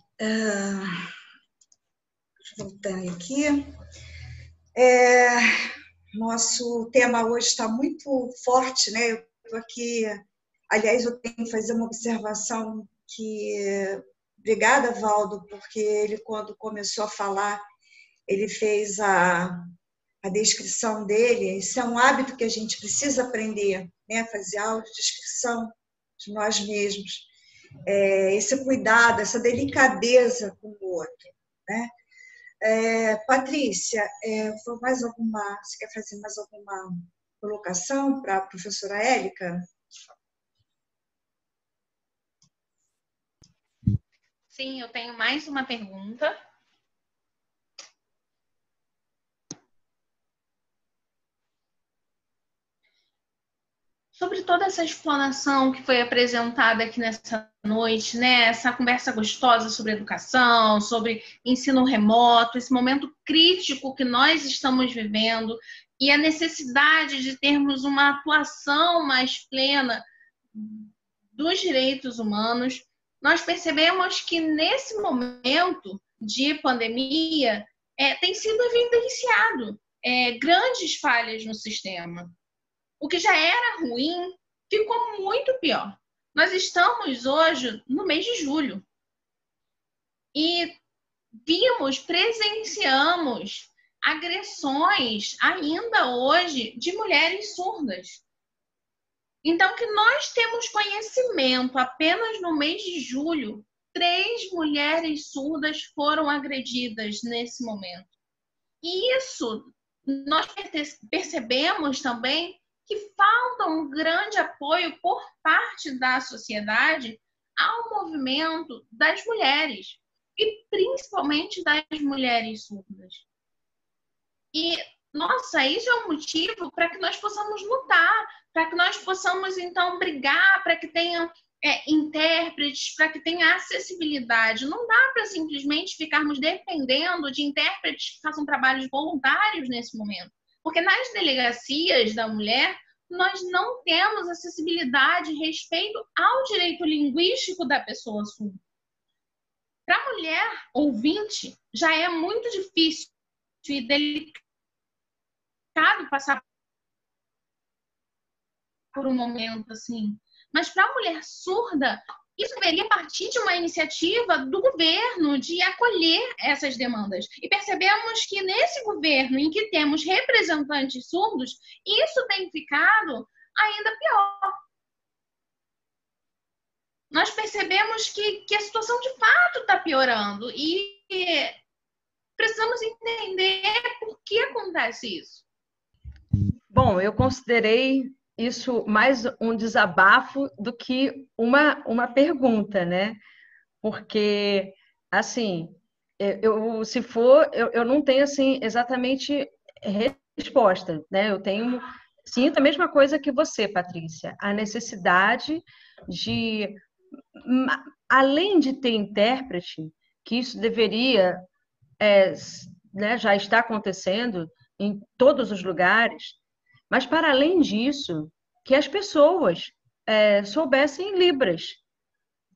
voltando aqui. Nosso tema hoje está muito forte, né? Eu estou aqui, aliás, eu tenho que fazer uma observação que... Obrigada, Valdo, porque ele, quando começou a falar, ele fez a descrição dele. Isso é um hábito que a gente precisa aprender, né? Fazer audiodescrição de nós mesmos. Esse cuidado, essa delicadeza com o outro, né? Patrícia, você quer fazer mais alguma colocação para a professora Érica? Sim, eu tenho mais uma pergunta. Sobre toda essa explanação que foi apresentada aqui nessa noite, né? Essa conversa gostosa sobre educação, sobre ensino remoto, esse momento crítico que nós estamos vivendo e a necessidade de termos uma atuação mais plena dos direitos humanos, nós percebemos que nesse momento de pandemia tem sido evidenciado grandes falhas no sistema. O que já era ruim ficou muito pior. Nós estamos hoje no mês de julho e presenciamos agressões ainda hoje de mulheres surdas. Então, que nós temos conhecimento, apenas no mês de julho, 3 mulheres surdas foram agredidas nesse momento. E isso, nós percebemos também que falta um grande apoio por parte da sociedade ao movimento das mulheres, e principalmente das mulheres surdas. E, nossa, isso é um motivo para que nós possamos lutar, para que nós possamos, então, brigar, para que tenham intérpretes, para que tenha acessibilidade. Não dá para simplesmente ficarmos dependendo de intérpretes que façam trabalhos voluntários nesse momento. Porque nas delegacias da mulher, nós não temos acessibilidade e respeito ao direito linguístico da pessoa surda. Para a mulher ouvinte, já é muito difícil e delicado passar por um momento assim. Mas para a mulher surda, isso deveria partir de uma iniciativa do governo de acolher essas demandas. E percebemos que nesse governo em que temos representantes surdos, isso tem ficado ainda pior. Nós percebemos que a situação de fato está piorando e precisamos entender por que acontece isso. Bom, eu considerei isso mais um desabafo do que uma pergunta, né? Porque, assim, eu não tenho, assim, exatamente resposta, né? Sinto a mesma coisa que você, Patrícia, a necessidade de, além de ter intérprete, que isso deveria, né, já está acontecendo em todos os lugares, mas, para além disso, que as pessoas soubessem Libras.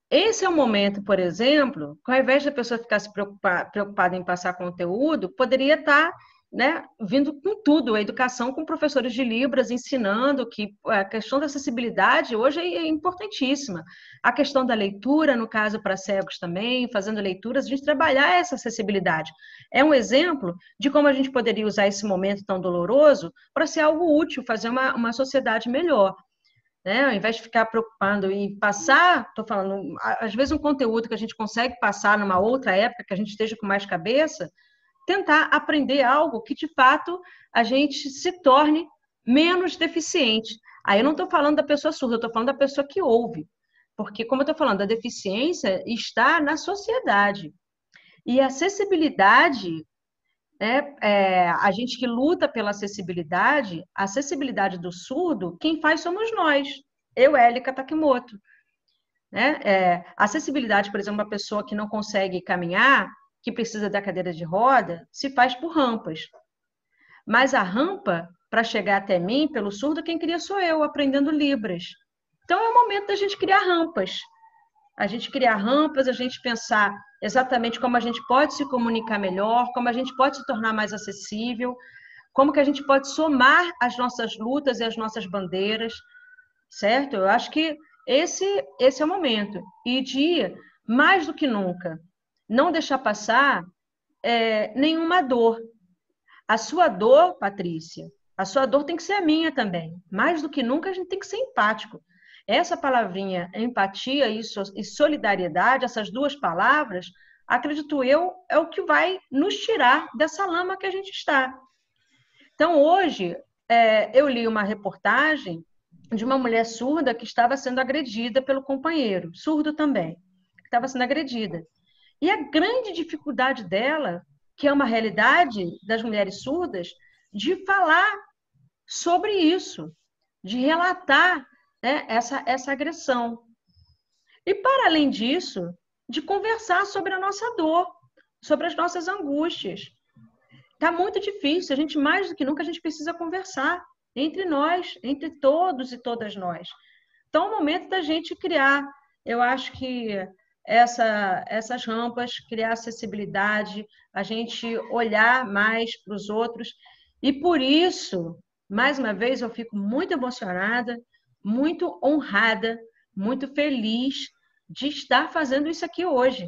Esse é o momento, por exemplo, que ao invés da pessoa ficar se preocupada em passar conteúdo, poderia estar, né, vindo com tudo, a educação com professores de Libras, ensinando que a questão da acessibilidade hoje é importantíssima. A questão da leitura, no caso, para cegos também, fazendo leituras, a gente trabalhar essa acessibilidade. É um exemplo de como a gente poderia usar esse momento tão doloroso para ser algo útil, fazer uma sociedade melhor. Né? Ao invés de ficar preocupando em passar, estou falando, às vezes um conteúdo que a gente consegue passar numa outra época, que a gente esteja com mais cabeça, tentar aprender algo que, de fato, a gente se torne menos deficiente. Aí eu não estou falando da pessoa surda, eu estou falando da pessoa que ouve. Porque, como eu estou falando, a deficiência está na sociedade. E a acessibilidade, a gente que luta pela acessibilidade, a acessibilidade do surdo, quem faz somos nós. Eu, Élica Takimoto. Né? A acessibilidade, por exemplo, uma pessoa que não consegue caminhar, que precisa da cadeira de roda, se faz por rampas. Mas a rampa, para chegar até mim, pelo surdo, quem cria sou eu, aprendendo Libras. Então, é o momento da gente criar rampas. A gente criar rampas, a gente pensar exatamente como a gente pode se comunicar melhor, como a gente pode se tornar mais acessível, como que a gente pode somar as nossas lutas e as nossas bandeiras, certo? Eu acho que esse é o momento. E de, mais do que nunca, não deixar passar nenhuma dor. A sua dor, Patrícia, a sua dor tem que ser a minha também. Mais do que nunca, a gente tem que ser empático. Essa palavrinha, empatia e solidariedade, essas duas palavras, acredito eu, é o que vai nos tirar dessa lama que a gente está. Então, hoje, eu li uma reportagem de uma mulher surda que estava sendo agredida pelo companheiro, surdo também, que estava sendo agredida. E a grande dificuldade dela, que é uma realidade das mulheres surdas, de falar sobre isso, de relatar, né, essa agressão. E, para além disso, de conversar sobre a nossa dor, sobre as nossas angústias. Está muito difícil, a gente, mais do que nunca, a gente precisa conversar entre nós, entre todos e todas nós. Então, é o momento da gente criar. Eu acho que essas rampas, criar acessibilidade, a gente olhar mais para os outros. E por isso, mais uma vez, eu fico muito emocionada, muito honrada, muito feliz de estar fazendo isso aqui hoje,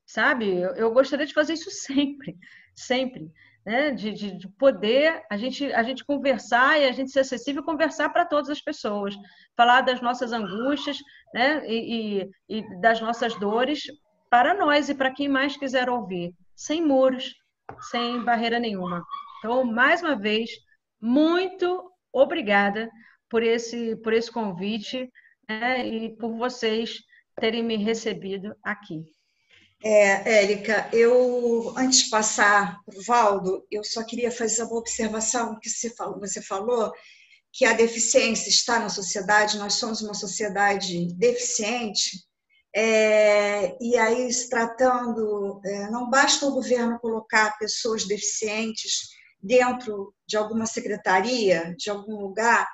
sabe? Eu gostaria de fazer isso sempre, sempre, né? De poder a gente conversar e a gente ser acessível, conversar para todas as pessoas, falar das nossas angústias, né? E das nossas dores para nós e para quem mais quiser ouvir, sem muros, sem barreira nenhuma. Então, mais uma vez, muito obrigada por esse convite, né? E por vocês terem me recebido aqui. Érica, eu, antes de passar para o Valdo, eu só queria fazer uma observação que você falou que a deficiência está na sociedade, nós somos uma sociedade deficiente, e aí se tratando, não basta o governo colocar pessoas deficientes dentro de alguma secretaria, de algum lugar,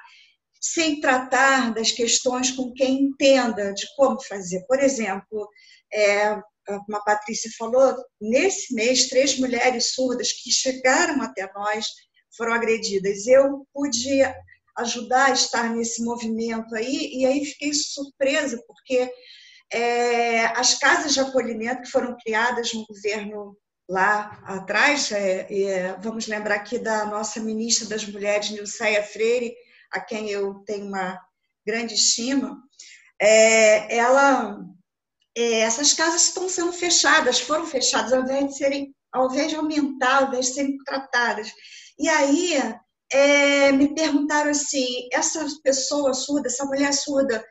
sem tratar das questões com quem entenda de como fazer. Por exemplo, como a Patrícia falou, nesse mês, 3 mulheres surdas que chegaram até nós foram agredidas. Eu pude ajudar a estar nesse movimento aí, e aí fiquei surpresa, porque as casas de acolhimento que foram criadas no governo lá atrás, vamos lembrar aqui da nossa ministra das Mulheres, Nilceia Freire, a quem eu tenho uma grande estima, essas casas estão sendo fechadas, foram fechadas, ao invés de aumentar, ao invés de serem tratadas. E aí me perguntaram assim, essa pessoa surda, essa mulher surda,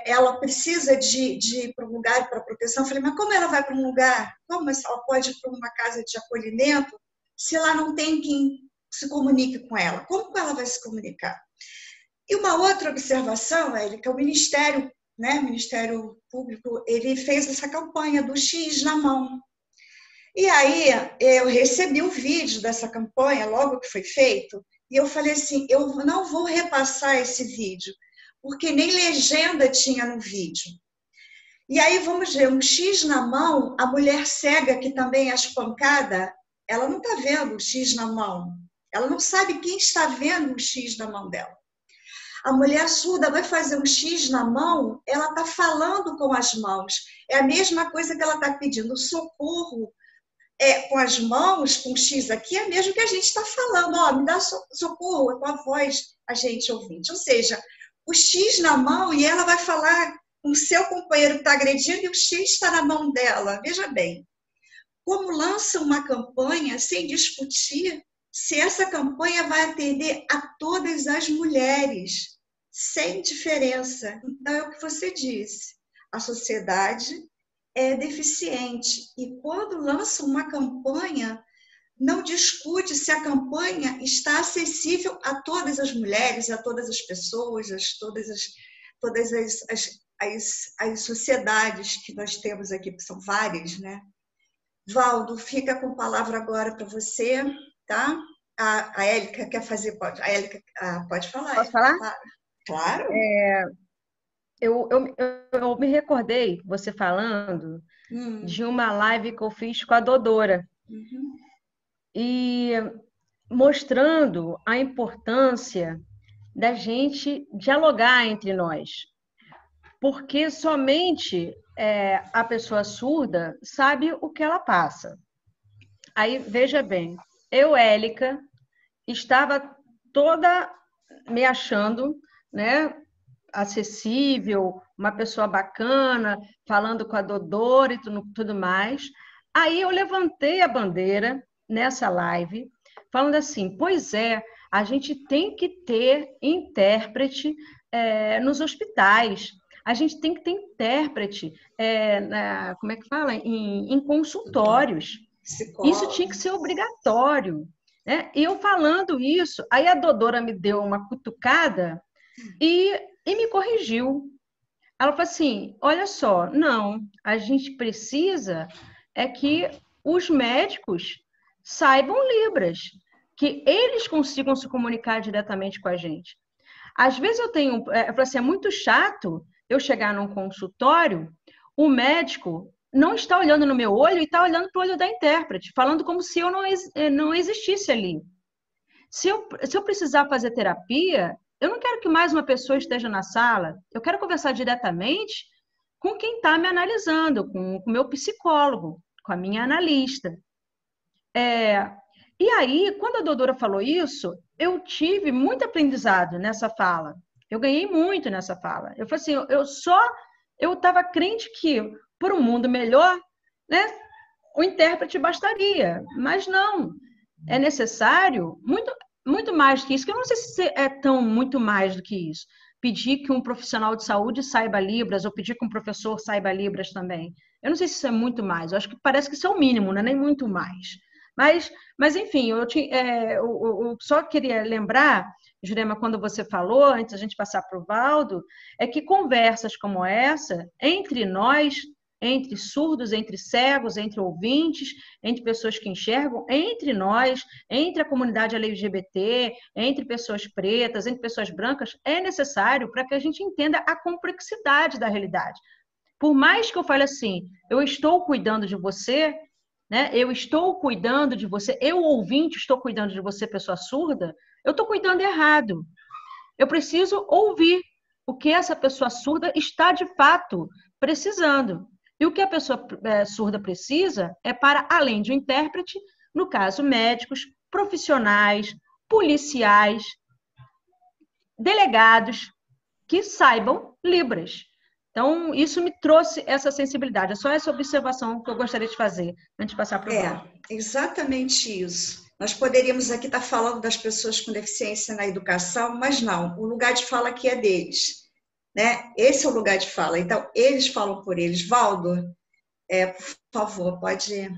ela precisa de ir para um lugar para proteção? Eu falei, mas como ela vai para um lugar? Como ela pode ir para uma casa de acolhimento se ela não tem quem se comunique com ela? Como ela vai se comunicar? E uma outra observação, que o Ministério, né, o Ministério Público, ele fez essa campanha do X na mão. E aí eu recebi o vídeo dessa campanha, logo que foi feito, e eu falei assim, eu não vou repassar esse vídeo, porque nem legenda tinha no vídeo. E aí vamos ver, um X na mão, a mulher cega que também é espancada, ela não está vendo o X na mão, ela não sabe quem está vendo o X na mão dela. A mulher surda vai fazer um X na mão, ela está falando com as mãos. É a mesma coisa que ela está pedindo socorro com as mãos, com o X aqui, é mesmo que a gente está falando, me dá socorro, com a voz, a gente ouvinte. Ou seja, o X na mão e ela vai falar com o seu companheiro que está agredindo e o X está na mão dela. Veja bem, como lança uma campanha sem discutir se essa campanha vai atender a todas as mulheres, sem diferença. Então, é o que você disse, a sociedade é deficiente. E quando lança uma campanha, não discute se a campanha está acessível a todas as mulheres, a todas as pessoas, todas as sociedades que nós temos aqui, que são várias, né? Valdo, fica com a palavra agora para você, tá? A Érica quer fazer, pode. A Érica pode falar. Posso falar? Claro. Eu me recordei, você falando, de uma live que eu fiz com a Dodora. Uhum. E mostrando a importância da gente dialogar entre nós. Porque somente a pessoa surda sabe o que ela passa. Aí, veja bem, eu, Élica, estava toda me achando, né, acessível, uma pessoa bacana, falando com a Dodora e tudo mais. Aí eu levantei a bandeira nessa live, falando assim, pois a gente tem que ter intérprete nos hospitais, a gente tem que ter intérprete, como é que fala? Em consultórios. Isso tinha que ser obrigatório. Né? E eu falando isso, aí a Dodora me deu uma cutucada e me corrigiu. Ela falou assim, olha só, não, a gente precisa que os médicos saibam Libras, que eles consigam se comunicar diretamente com a gente. Às vezes eu falo assim, é muito chato eu chegar num consultório, o médico não está olhando no meu olho e está olhando para o olho da intérprete, falando como se eu não existisse ali. Se eu precisar fazer terapia, eu não quero que mais uma pessoa esteja na sala, eu quero conversar diretamente com quem está me analisando, com o meu psicólogo, com a minha analista. E aí, quando a doutora falou isso, eu tive muito aprendizado nessa fala. Eu ganhei muito nessa fala. Eu falei assim, eu estava crente que, por um mundo melhor, né, o intérprete bastaria. Mas não, é necessário muito mais que isso, que eu não sei se é tão muito mais do que isso. Pedir que um profissional de saúde saiba Libras, ou pedir que um professor saiba Libras também. Eu não sei se isso é muito mais, eu acho que parece que isso é o mínimo, não é nem muito mais. Mas enfim, eu só queria lembrar, Jurema, quando você falou, antes da gente passar para o Valdo, é que conversas como essa, entre nós, entre surdos, entre cegos, entre ouvintes, entre pessoas que enxergam, entre nós, entre a comunidade LGBT, entre pessoas pretas, entre pessoas brancas, é necessário para que a gente entenda a complexidade da realidade. Por mais que eu fale assim, eu estou cuidando de você, né? Eu estou cuidando de você, eu, ouvinte, estou cuidando de você, pessoa surda, eu estou cuidando errado. Eu preciso ouvir o que essa pessoa surda está de fato precisando. E o que a pessoa surda precisa é para, além de um intérprete, no caso, médicos, profissionais, policiais, delegados, que saibam Libras. Então, isso me trouxe essa sensibilidade. É só essa observação que eu gostaria de fazer antes de passar para o Valdo. Exatamente isso. Nós poderíamos aqui estar falando das pessoas com deficiência na educação, mas não, o lugar de fala aqui é deles, né? Esse é o lugar de fala. Então, eles falam por eles. Valdo, por favor, pode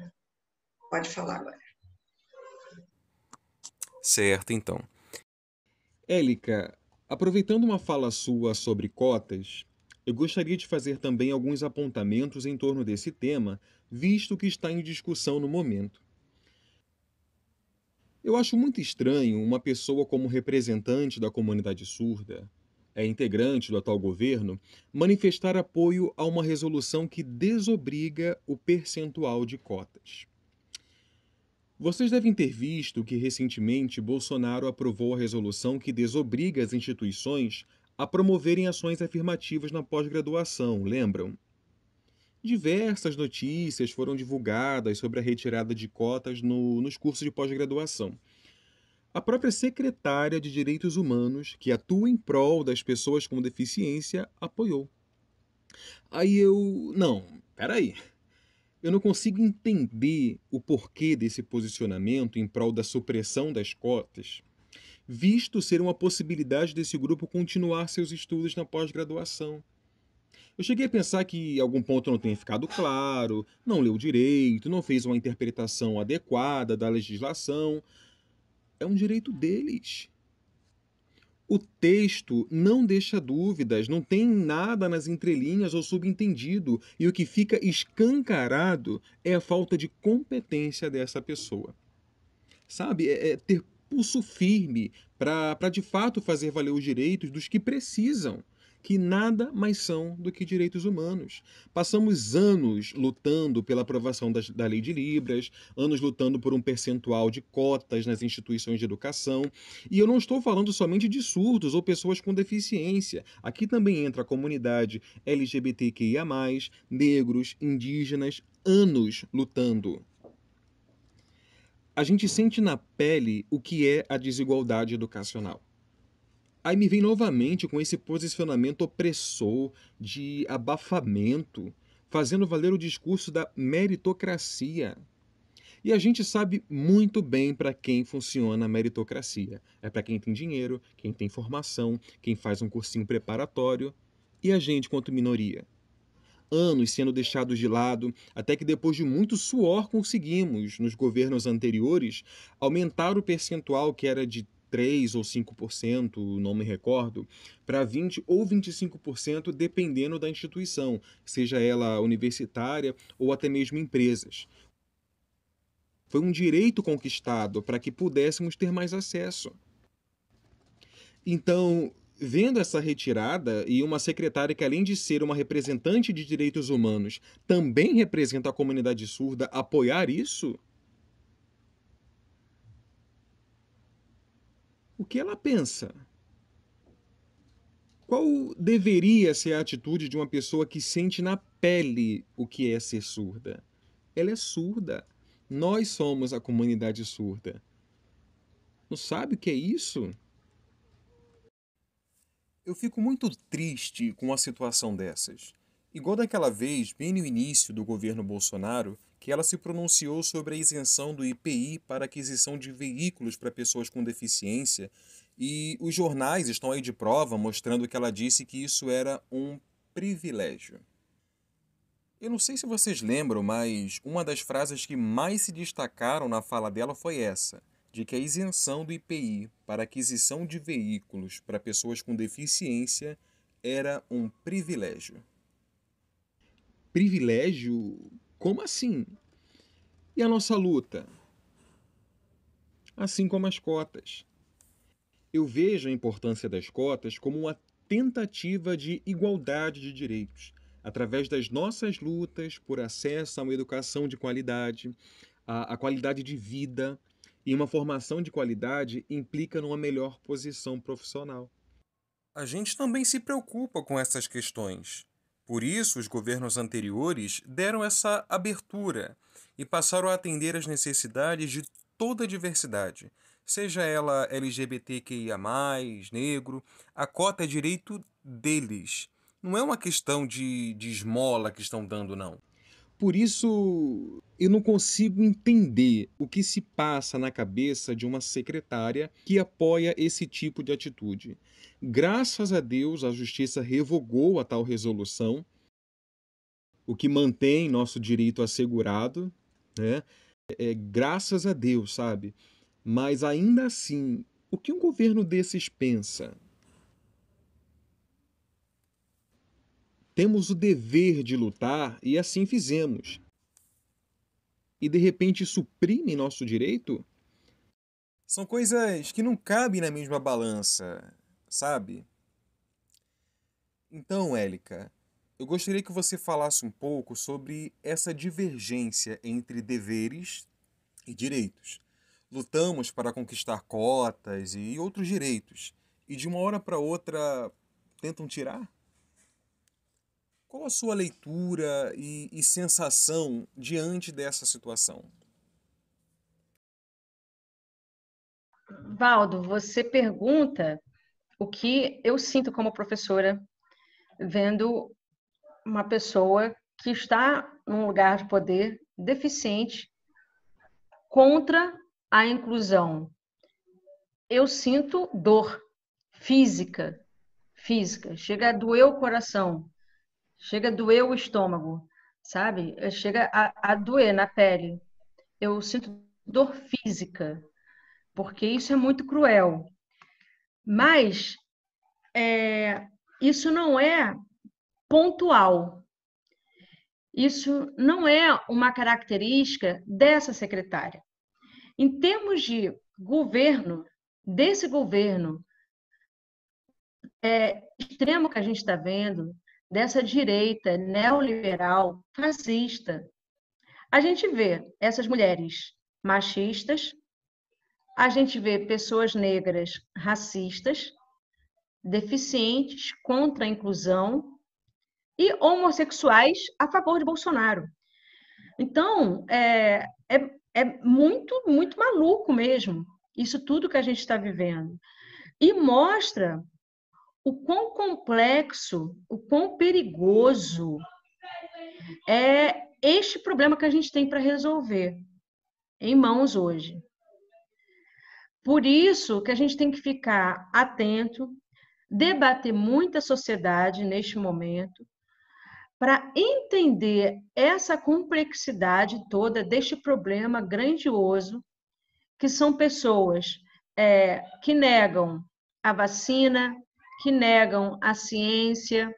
falar agora. Certo, então. Élica, aproveitando uma fala sua sobre cotas, eu gostaria de fazer também alguns apontamentos em torno desse tema, visto que está em discussão no momento. Eu acho muito estranho uma pessoa como representante da comunidade surda, integrante do atual governo, manifestar apoio a uma resolução que desobriga o percentual de cotas. Vocês devem ter visto que recentemente Bolsonaro aprovou a resolução que desobriga as instituições a promoverem ações afirmativas na pós-graduação, lembram? Diversas notícias foram divulgadas sobre a retirada de cotas nos cursos de pós-graduação. A própria secretária de Direitos Humanos, que atua em prol das pessoas com deficiência, apoiou. Não, peraí. Eu não consigo entender o porquê desse posicionamento em prol da supressão das cotas, visto ser uma possibilidade desse grupo continuar seus estudos na pós-graduação. Eu cheguei a pensar que algum ponto não tenha ficado claro, não leu direito, não fez uma interpretação adequada da legislação. É um direito deles. O texto não deixa dúvidas, não tem nada nas entrelinhas ou subentendido, e o que fica escancarado é a falta de competência dessa pessoa. Sabe? É ter pulso firme para de fato fazer valer os direitos dos que precisam, que nada mais são do que direitos humanos. Passamos anos lutando pela aprovação da Lei de Libras, anos lutando por um percentual de cotas nas instituições de educação, e eu não estou falando somente de surdos ou pessoas com deficiência. Aqui também entra a comunidade LGBTQIA+, negros, indígenas, anos lutando. A gente sente na pele o que é a desigualdade educacional. Aí me vem novamente com esse posicionamento opressor, de abafamento, fazendo valer o discurso da meritocracia. E a gente sabe muito bem para quem funciona a meritocracia. É para quem tem dinheiro, quem tem formação, quem faz um cursinho preparatório. E a gente, quanto minoria? Anos sendo deixados de lado, até que depois de muito suor conseguimos, nos governos anteriores, aumentar o percentual que era de 3 ou 5%, não me recordo, para 20% ou 25%, dependendo da instituição, seja ela universitária ou até mesmo empresas. Foi um direito conquistado para que pudéssemos ter mais acesso. Então, vendo essa retirada e uma secretária que, além de ser uma representante de direitos humanos, também representa a comunidade surda, apoiar isso? O que ela pensa? Qual deveria ser a atitude de uma pessoa que sente na pele o que é ser surda? Ela é surda. Nós somos a comunidade surda. Não sabe o que é isso? Eu fico muito triste com uma situação dessas. Igual daquela vez, bem no início do governo Bolsonaro, que ela se pronunciou sobre a isenção do IPI para aquisição de veículos para pessoas com deficiência, e os jornais estão aí de prova mostrando que ela disse que isso era um privilégio. Eu não sei se vocês lembram, mas uma das frases que mais se destacaram na fala dela foi essa, de que a isenção do IPI para aquisição de veículos para pessoas com deficiência era um privilégio. Privilégio? Como assim? E a nossa luta? Assim como as cotas. Eu vejo a importância das cotas como uma tentativa de igualdade de direitos, através das nossas lutas por acesso a uma educação de qualidade, a qualidade de vida, e uma formação de qualidade implica numa melhor posição profissional. A gente também se preocupa com essas questões. Por isso, os governos anteriores deram essa abertura e passaram a atender às necessidades de toda a diversidade, seja ela LGBTQIA+, negro, a cota é direito deles. Não é uma questão de esmola que estão dando, não. Por isso, eu não consigo entender o que se passa na cabeça de uma secretária que apoia esse tipo de atitude. Graças a Deus, a Justiça revogou a tal resolução, o que mantém nosso direito assegurado, né? Graças a Deus, sabe? Mas ainda assim, o que um governo desses pensa? Temos o dever de lutar e assim fizemos. E de repente suprimem nosso direito? São coisas que não cabem na mesma balança, sabe? Então, Élica, eu gostaria que você falasse um pouco sobre essa divergência entre deveres e direitos. Lutamos para conquistar cotas e outros direitos, e de uma hora para outra tentam tirar? Qual a sua leitura e sensação diante dessa situação? Valdo, você pergunta o que eu sinto como professora vendo uma pessoa que está num lugar de poder deficiente contra a inclusão. Eu sinto dor física, chega a doer o coração, chega a doer o estômago, sabe? Chega a doer na pele. Eu sinto dor física, porque isso é muito cruel. Mas isso não é pontual. Isso não é uma característica dessa secretária. Em termos de governo, desse governo extremo que a gente está vendo, dessa direita neoliberal, fascista, a gente vê essas mulheres machistas, a gente vê pessoas negras racistas, deficientes, contra a inclusão, e homossexuais a favor de Bolsonaro. Então, é muito, muito maluco mesmo, isso tudo que a gente está vivendo. E mostra o quão complexo, o quão perigoso é este problema que a gente tem para resolver em mãos hoje. Por isso que a gente tem que ficar atento, debater muita sociedade neste momento, para entender essa complexidade toda deste problema grandioso, que são pessoas que negam a vacina, que negam a ciência,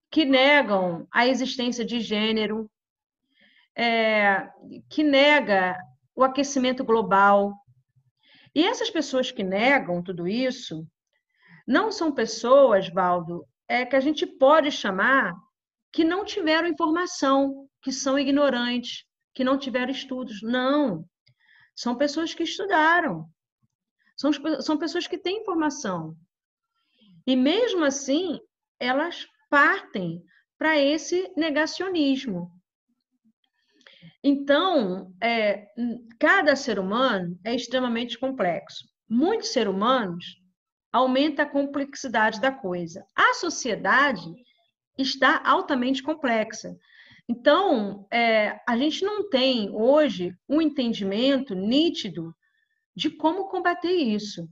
que negam a existência de gênero, que nega o aquecimento global. E essas pessoas que negam tudo isso não são pessoas, Valdo, que a gente pode chamar que não tiveram informação, que são ignorantes, que não tiveram estudos. Não. São pessoas que estudaram. São pessoas que têm informação. E mesmo assim, elas partem para esse negacionismo. Então, cada ser humano é extremamente complexo. Muitos seres humanos aumenta a complexidade da coisa. A sociedade está altamente complexa. Então, a gente não tem hoje um entendimento nítido de como combater isso.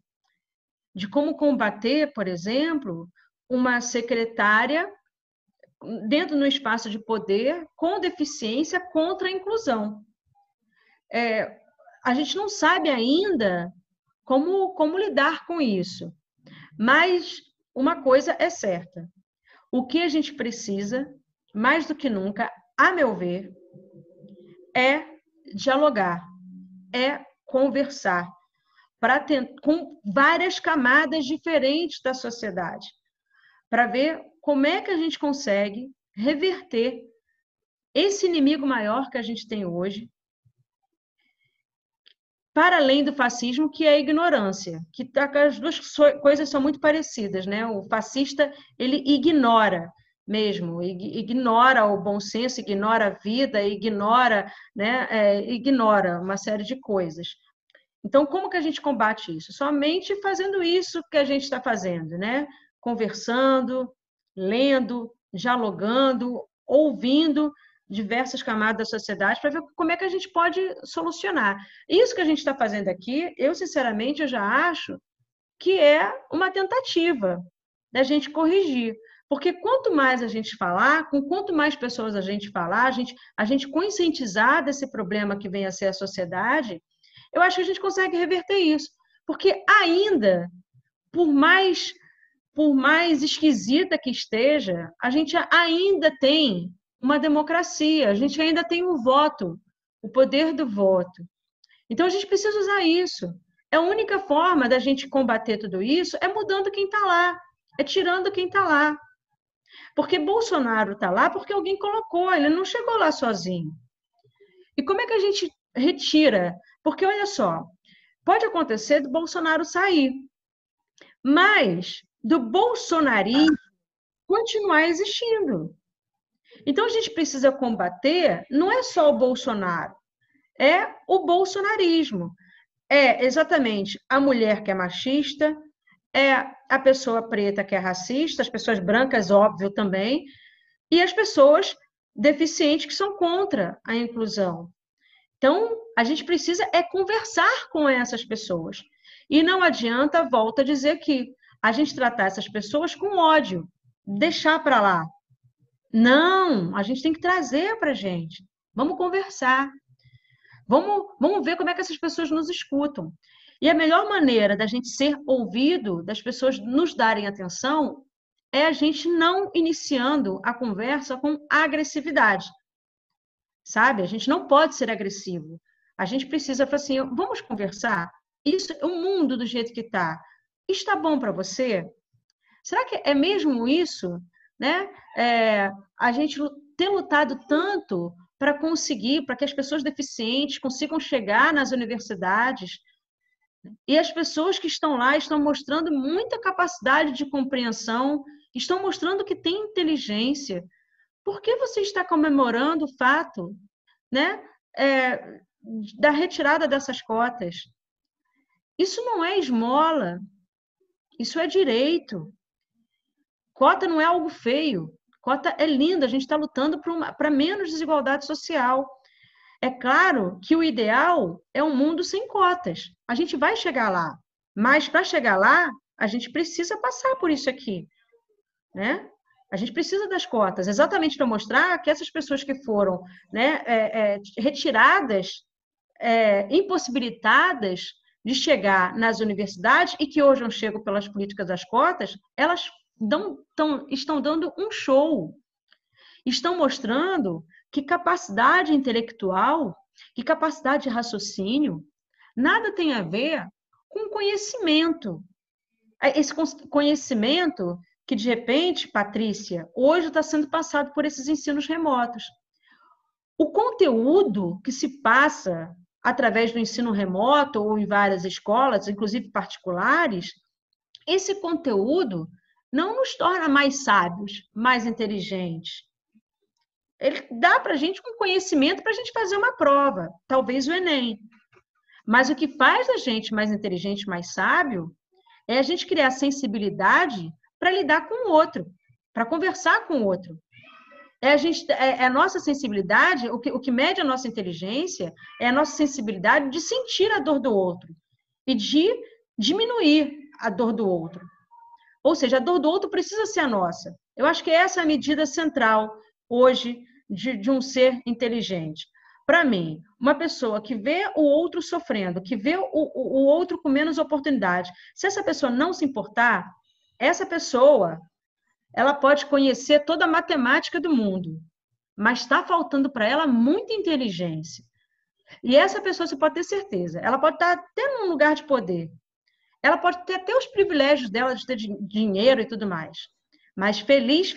De como combater, por exemplo, uma secretária dentro do espaço de poder com deficiência contra a inclusão. A gente não sabe ainda como lidar com isso. Mas uma coisa é certa. O que a gente precisa, mais do que nunca, a meu ver, é dialogar, é conversar, com várias camadas diferentes da sociedade, para ver como é que a gente consegue reverter esse inimigo maior que a gente tem hoje, para além do fascismo, que é a ignorância, que as duas coisas são muito parecidas, né? O fascista, ele ignora mesmo, ignora o bom senso, ignora a vida, ignora, né? Ignora uma série de coisas. Então, como que a gente combate isso? Somente fazendo isso que a gente está fazendo, né? Conversando, lendo, dialogando, ouvindo diversas camadas da sociedade para ver como é que a gente pode solucionar. Isso que a gente está fazendo aqui, eu, sinceramente, eu já acho que é uma tentativa da gente corrigir. Porque quanto mais a gente falar, com quanto mais pessoas a gente falar, a gente conscientizar desse problema que vem a ser a sociedade, eu acho que a gente consegue reverter isso. Porque ainda, por mais esquisita que esteja, a gente ainda tem uma democracia, a gente ainda tem o voto, o poder do voto. Então, a gente precisa usar isso. A única forma da gente combater tudo isso é mudando quem está lá, é tirando quem está lá. Porque Bolsonaro está lá porque alguém colocou, ele não chegou lá sozinho. E como é que a gente retira? Porque, olha só, pode acontecer do Bolsonaro sair, mas do bolsonarismo continuar existindo. Então, a gente precisa combater, não é só o Bolsonaro, é o bolsonarismo. É exatamente a mulher que é machista, é a pessoa preta que é racista, as pessoas brancas, óbvio, também, e as pessoas deficientes que são contra a inclusão. Então, a gente precisa conversar com essas pessoas. E não adianta, volto a dizer que a gente tratar essas pessoas com ódio, deixar para lá. Não, a gente tem que trazer para a gente. Vamos conversar. Vamos ver como é que essas pessoas nos escutam. E a melhor maneira da gente ser ouvido, das pessoas nos darem atenção, é a gente não iniciando a conversa com agressividade. Sabe? A gente não pode ser agressivo. A gente precisa falar assim, vamos conversar? Isso, o mundo do jeito que está, está bom para você? Será que é mesmo isso? Né? A gente ter lutado tanto para conseguir, para que as pessoas deficientes consigam chegar nas universidades, e as pessoas que estão lá estão mostrando muita capacidade de compreensão, estão mostrando que tem inteligência. Por que você está comemorando o fato, né, da retirada dessas cotas? Isso não é esmola, isso é direito. Cota não é algo feio, cota é linda, a gente está lutando para menos desigualdade social. É claro que o ideal é um mundo sem cotas. A gente vai chegar lá, mas para chegar lá, a gente precisa passar por isso aqui, né? A gente precisa das cotas, exatamente para mostrar que essas pessoas que foram, né, retiradas, impossibilitadas de chegar nas universidades e que hoje não chegam pelas políticas das cotas, elas estão dando um show. Estão mostrando que capacidade intelectual, que capacidade de raciocínio, nada tem a ver com conhecimento. esse conhecimento que, de repente, Patrícia, hoje está sendo passado por esses ensinos remotos. O conteúdo que se passa através do ensino remoto ou em várias escolas, inclusive particulares, esse conteúdo não nos torna mais sábios, mais inteligentes. Ele dá para a gente um conhecimento para a gente fazer uma prova, talvez o Enem. Mas o que faz a gente mais inteligente, mais sábio, é a gente criar sensibilidade para lidar com o outro, para conversar com o outro. A nossa sensibilidade, o que mede a nossa inteligência é a nossa sensibilidade de sentir a dor do outro e de diminuir a dor do outro. Ou seja, a dor do outro precisa ser a nossa. Eu acho que essa é a medida central hoje de um ser inteligente. Para mim, uma pessoa que vê o outro sofrendo, que vê o outro com menos oportunidade, se essa pessoa não se importar, essa pessoa ela pode conhecer toda a matemática do mundo, mas está faltando para ela muita inteligência. E essa pessoa, você pode ter certeza, ela pode estar até num lugar de poder, ela pode ter até os privilégios dela de ter dinheiro e tudo mais, mas feliz,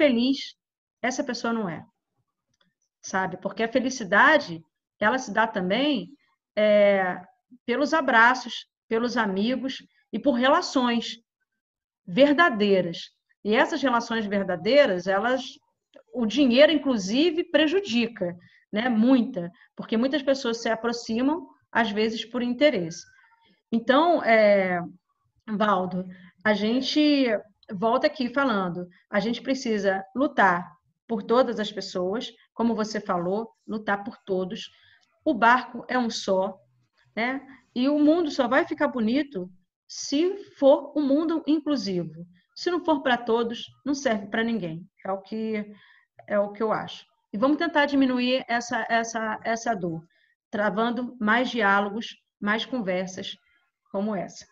essa pessoa não é. Sabe? Porque a felicidade, ela se dá também pelos abraços, pelos amigos e por relações verdadeiras. E essas relações verdadeiras, o dinheiro, inclusive, prejudica, né? Porque muitas pessoas se aproximam, às vezes, por interesse. Então, Valdo, a gente volta aqui falando, a gente precisa lutar por todas as pessoas, como você falou, lutar por todos. O barco é um só, né? E o mundo só vai ficar bonito se for um mundo inclusivo. Se não for para todos, não serve para ninguém. É o que eu acho. E vamos tentar diminuir essa dor, travando mais diálogos, mais conversas como essa.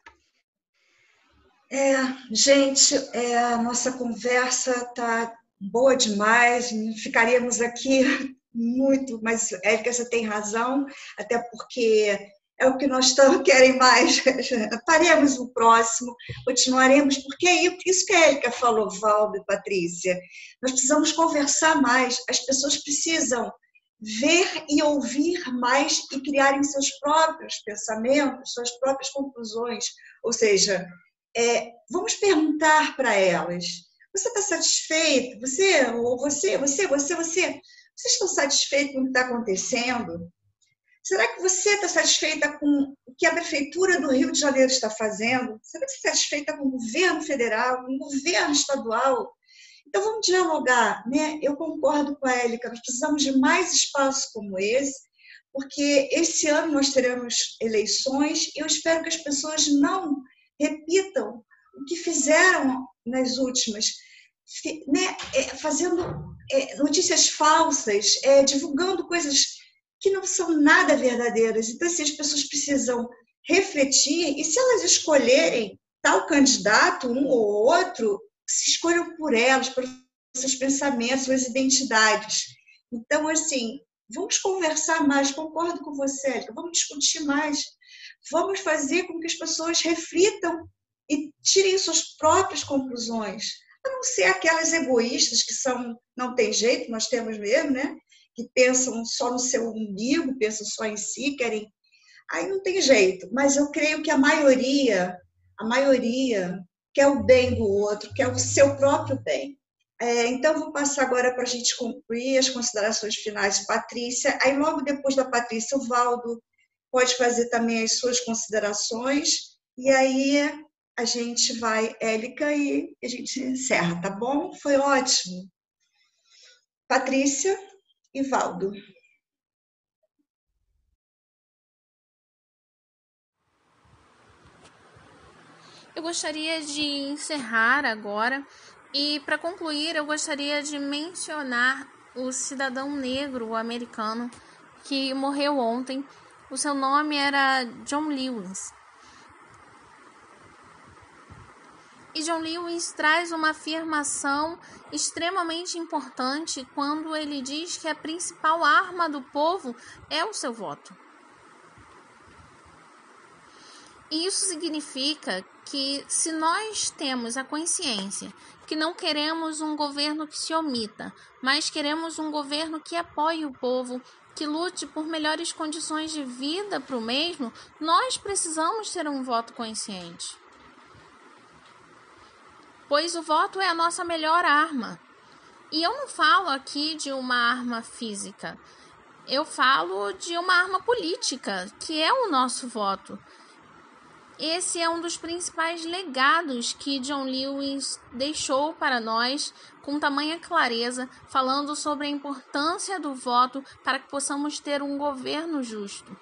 Gente, a nossa conversa está boa demais, ficaríamos aqui muito, mas Érica, você tem razão, até porque é o que nós querem mais. Faremos o próximo, continuaremos, porque é isso que a Érica falou, Valdo e Patrícia. Nós precisamos conversar mais, as pessoas precisam ver e ouvir mais e criarem seus próprios pensamentos, suas próprias conclusões. Ou seja, vamos perguntar para elas: você está satisfeito? Vocês estão satisfeitos com o que está acontecendo? Será que você está satisfeita com o que a Prefeitura do Rio de Janeiro está fazendo? Será que você está satisfeita com o governo federal, com o governo estadual? Então, vamos dialogar, né? Eu concordo com a Érica, nós precisamos de mais espaços como esse, porque esse ano nós teremos eleições e eu espero que as pessoas não repitam o que fizeram nas últimas, né? Fazendo notícias falsas, divulgando coisas que não são nada verdadeiras. Então, assim, as pessoas precisam refletir e, se elas escolherem tal candidato, um ou outro, se escolham por elas, pelos seus pensamentos, suas identidades. Então, assim, vamos conversar mais, concordo com você, Érica, vamos discutir mais, vamos fazer com que as pessoas reflitam e tirem suas próprias conclusões, a não ser aquelas egoístas que não tem jeito, nós temos mesmo, né? Que pensam só no seu umbigo, pensam só em si, querem... Aí não tem jeito, mas eu creio que a maioria quer o bem do outro, quer o seu próprio bem. Então, vou passar agora para a gente concluir as considerações finais de Patrícia. Aí, logo depois da Patrícia, o Valdo pode fazer também as suas considerações. E aí, a gente vai, Érica, e a gente encerra, tá bom? Foi ótimo. Patrícia e Valdo. Eu gostaria de encerrar agora e, para concluir, eu gostaria de mencionar o cidadão negro americano que morreu ontem. O seu nome era John Lewis. E John Lewis traz uma afirmação extremamente importante quando ele diz que a principal arma do povo é o seu voto. E isso significa que, se nós temos a consciência que não queremos um governo que se omita, mas queremos um governo que apoie o povo, que lute por melhores condições de vida para o mesmo, nós precisamos ter um voto consciente. Pois o voto é a nossa melhor arma. E eu não falo aqui de uma arma física, eu falo de uma arma política, que é o nosso voto. Esse é um dos principais legados que John Lewis deixou para nós, com tamanha clareza, falando sobre a importância do voto para que possamos ter um governo justo.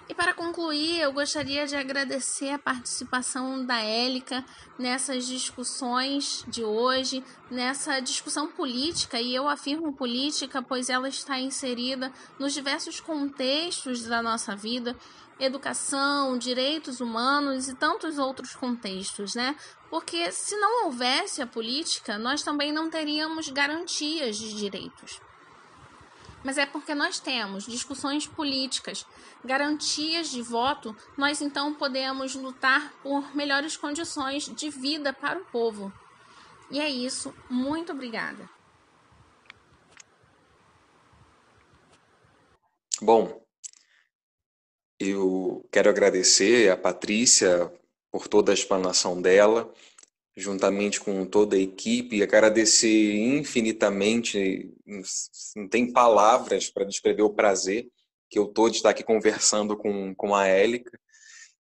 E para concluir, eu gostaria de agradecer a participação da Élica nessas discussões de hoje, nessa discussão política, e eu afirmo política, pois ela está inserida nos diversos contextos da nossa vida, educação, direitos humanos e tantos outros contextos, né? Porque se não houvesse a política, nós também não teríamos garantias de direitos. Mas é porque nós temos discussões políticas, garantias de voto, nós então podemos lutar por melhores condições de vida para o povo. E é isso. Muito obrigada. Bom, eu quero agradecer a Patrícia por toda a explanação dela, juntamente com toda a equipe, e agradecer infinitamente, não tem palavras para descrever o prazer que eu estou de estar aqui conversando com a Élica,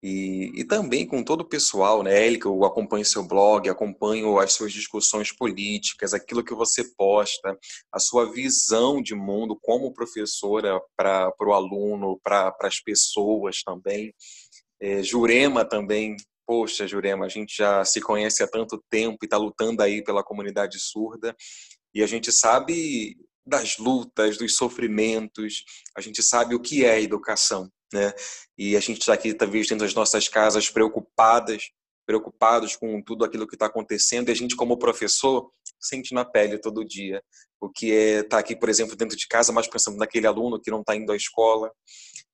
e também com todo o pessoal, né? Élica, eu acompanho seu blog, acompanho as suas discussões políticas, aquilo que você posta, a sua visão de mundo como professora para o aluno, para as pessoas também. Jurema também. Poxa, Jurema, a gente já se conhece há tanto tempo e está lutando aí pela comunidade surda, e a gente sabe das lutas, dos sofrimentos, a gente sabe o que é educação, né? E a gente está aqui, talvez, dentro das nossas casas, preocupados com tudo aquilo que está acontecendo, e a gente, como professor, sente na pele todo dia o que é estar aqui, por exemplo, dentro de casa, mas pensando naquele aluno que não está indo à escola.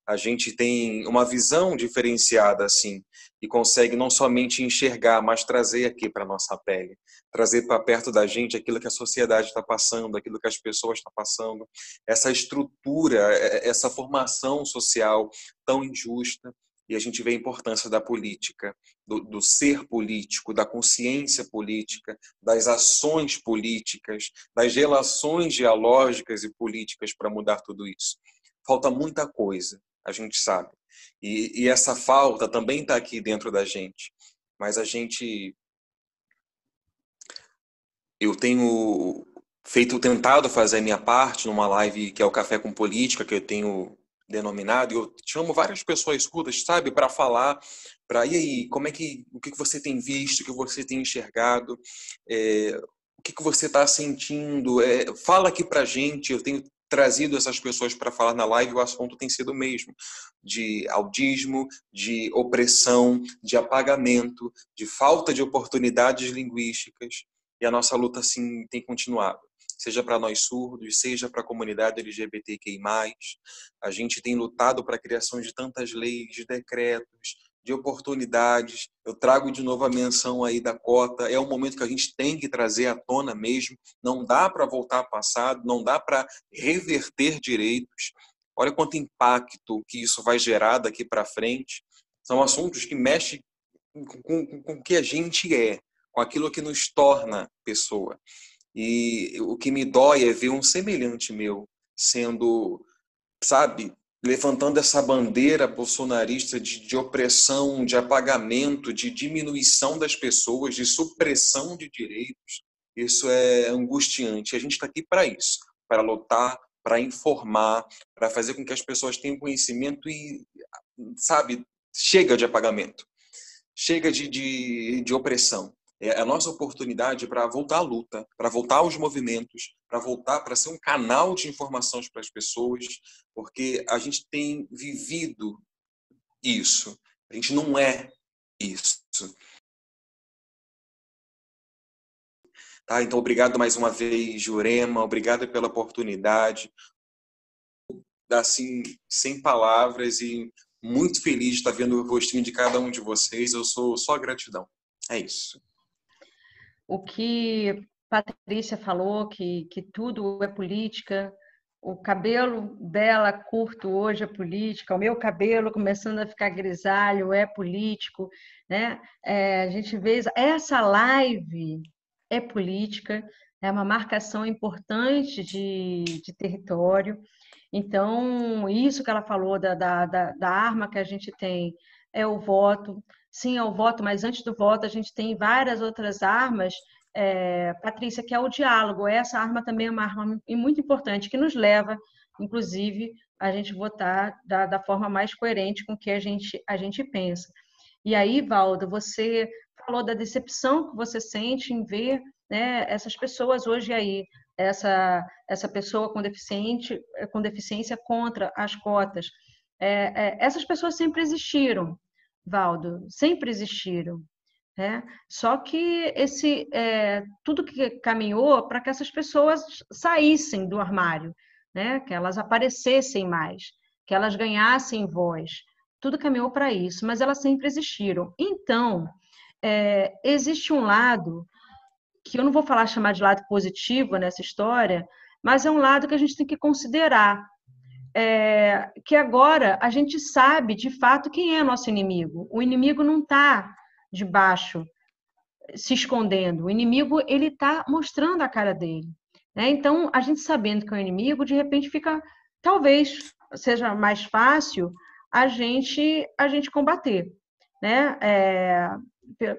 A gente tem uma visão diferenciada, assim, e consegue não somente enxergar, mas trazer aqui para a nossa pele, trazer para perto da gente aquilo que a sociedade está passando, aquilo que as pessoas estão passando, essa estrutura, essa formação social tão injusta. E a gente vê a importância da política, do ser político, da consciência política, das ações políticas, das relações dialógicas e políticas para mudar tudo isso. Falta muita coisa, a gente sabe. E essa falta também está aqui dentro da gente. Mas eu tenho tentado fazer a minha parte numa live que é o Café com Política, que eu tenho denominado, e eu chamo várias pessoas surdas, sabe, para falar, e aí, o que você tem visto, o que você tem enxergado, o que você está sentindo, fala aqui pra gente. Eu tenho trazido essas pessoas para falar na live, o assunto tem sido o mesmo, de audismo, de opressão, de apagamento, de falta de oportunidades linguísticas, e a nossa luta, assim, tem continuado. Seja para nós surdos, seja para a comunidade LGBTQI+. A gente tem lutado para a criação de tantas leis, de decretos, de oportunidades. Eu trago de novo a menção aí da cota. É um momento que a gente tem que trazer à tona mesmo. Não dá para voltar ao passado, não dá para reverter direitos. Olha quanto impacto que isso vai gerar daqui para frente. São assuntos que mexem com o que a gente é, com aquilo que nos torna pessoa. E o que me dói é ver um semelhante meu sendo, sabe, levantando essa bandeira bolsonarista de opressão, de apagamento, de diminuição das pessoas, de supressão de direitos. Isso é angustiante. A gente está aqui para isso, para lutar, para informar, para fazer com que as pessoas tenham conhecimento e, sabe, chega de apagamento, chega de opressão. É a nossa oportunidade para voltar à luta, para voltar aos movimentos, para voltar para ser um canal de informações para as pessoas, porque a gente tem vivido isso. A gente não é isso. Tá? Então, obrigado mais uma vez, Jurema. Obrigado pela oportunidade. Assim, sem palavras, e Muito feliz de estar vendo o rostinho de cada um de vocês. Eu sou só gratidão. É isso. O que Patrícia falou, que tudo é política, o cabelo dela curto hoje é política, o meu cabelo começando a ficar grisalho é político, né? A gente vê essa live é política, é uma marcação importante de território. Então, isso que ela falou da arma que a gente tem é o voto. Sim, é o voto, mas antes do voto a gente tem várias outras armas, Patrícia, que é o diálogo. Essa arma também é uma arma muito importante, que nos leva, inclusive, a gente votar da forma mais coerente com o que a gente pensa. E aí, Valdo, você falou da decepção que você sente em ver, né, essas pessoas hoje aí, essa pessoa com deficiência contra as cotas. Essas pessoas sempre existiram, Valdo, sempre existiram. Só que tudo que caminhou para que essas pessoas saíssem do armário, né? Que elas aparecessem mais, que elas ganhassem voz. Tudo caminhou para isso, mas elas sempre existiram. Então, existe um lado que eu não vou chamar de lado positivo nessa história, mas é um lado que a gente tem que considerar. Que agora a gente sabe, de fato, quem é nosso inimigo. O inimigo não está debaixo, se escondendo. O inimigo, ele está mostrando a cara dele. Então, a gente sabendo que é o inimigo, de repente talvez seja mais fácil a gente combater.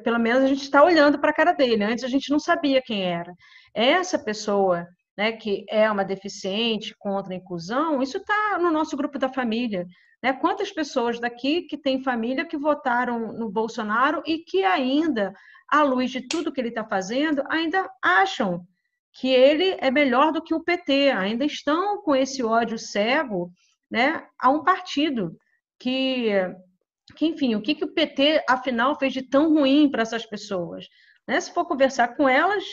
Pelo menos a gente está olhando para a cara dele. Antes a gente não sabia quem era. Essa pessoa, que é uma deficiente contra a inclusão, isso está no nosso grupo da família. Quantas pessoas daqui que têm família que votaram no Bolsonaro e que ainda, à luz de tudo que ele está fazendo, ainda acham que ele é melhor do que o PT, ainda estão com esse ódio cego, a um partido que enfim, o que o PT, afinal, fez de tão ruim para essas pessoas? Se for conversar com elas,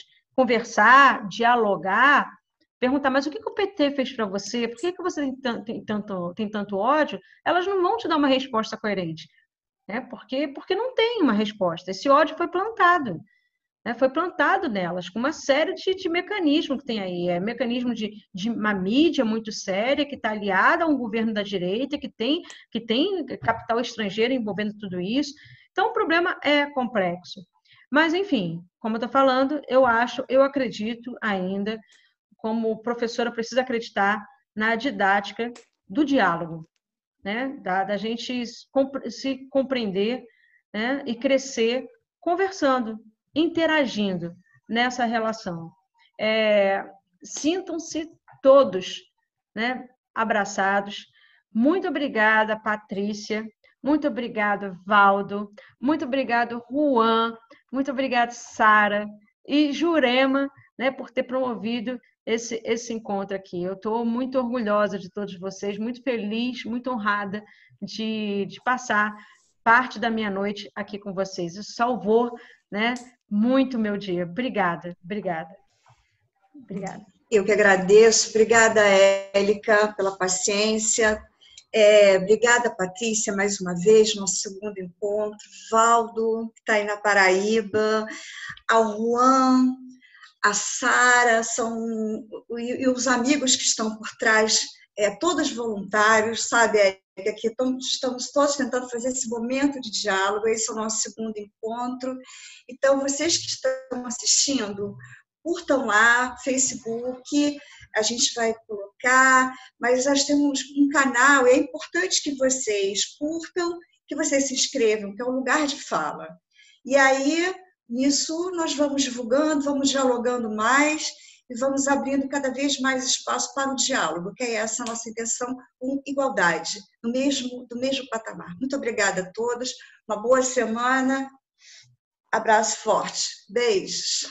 dialogar, perguntar, mas o que o PT fez para você? Por que você tem tanto ódio? Elas não vão te dar uma resposta coerente. Porque não tem uma resposta. Esse ódio foi plantado. Foi plantado nelas, com uma série de mecanismos que tem aí. Mecanismo de uma mídia muito séria, que está aliada a um governo da direita, que tem capital estrangeiro envolvendo tudo isso. Então, o problema é complexo. Mas, enfim, como eu estou falando, eu acredito ainda, como professora, preciso acreditar na didática do diálogo, da gente se compreender, e crescer conversando, interagindo nessa relação. Sintam-se todos, abraçados. Muito obrigada, Patrícia. Muito obrigada, Valdo. Muito obrigado, Juan. Muito obrigada, Sara. E Jurema, por ter promovido esse encontro aqui. Eu estou muito orgulhosa de todos vocês, muito feliz, muito honrada de passar parte da minha noite aqui com vocês. Isso salvou, muito meu dia. Obrigada. Eu que agradeço. Obrigada, Élica, pela paciência. Obrigada, Patrícia, mais uma vez, nosso segundo encontro. Valdo, que está aí na Paraíba. Ao Juan, a Sara, e os amigos que estão por trás, todos voluntários, sabe? Aqui estamos todos tentando fazer esse momento de diálogo. Esse é o nosso segundo encontro. Então, vocês que estão assistindo, curtam lá, Facebook, a gente vai colocar, mas nós temos um canal, e é importante que vocês curtam, que vocês se inscrevam, que é um lugar de fala. E aí, nisso, nós vamos divulgando, vamos dialogando mais, e vamos abrindo cada vez mais espaço para o diálogo, que é essa a nossa intenção, com igualdade, do mesmo patamar. Muito obrigada a todos, uma boa semana, abraço forte, beijos.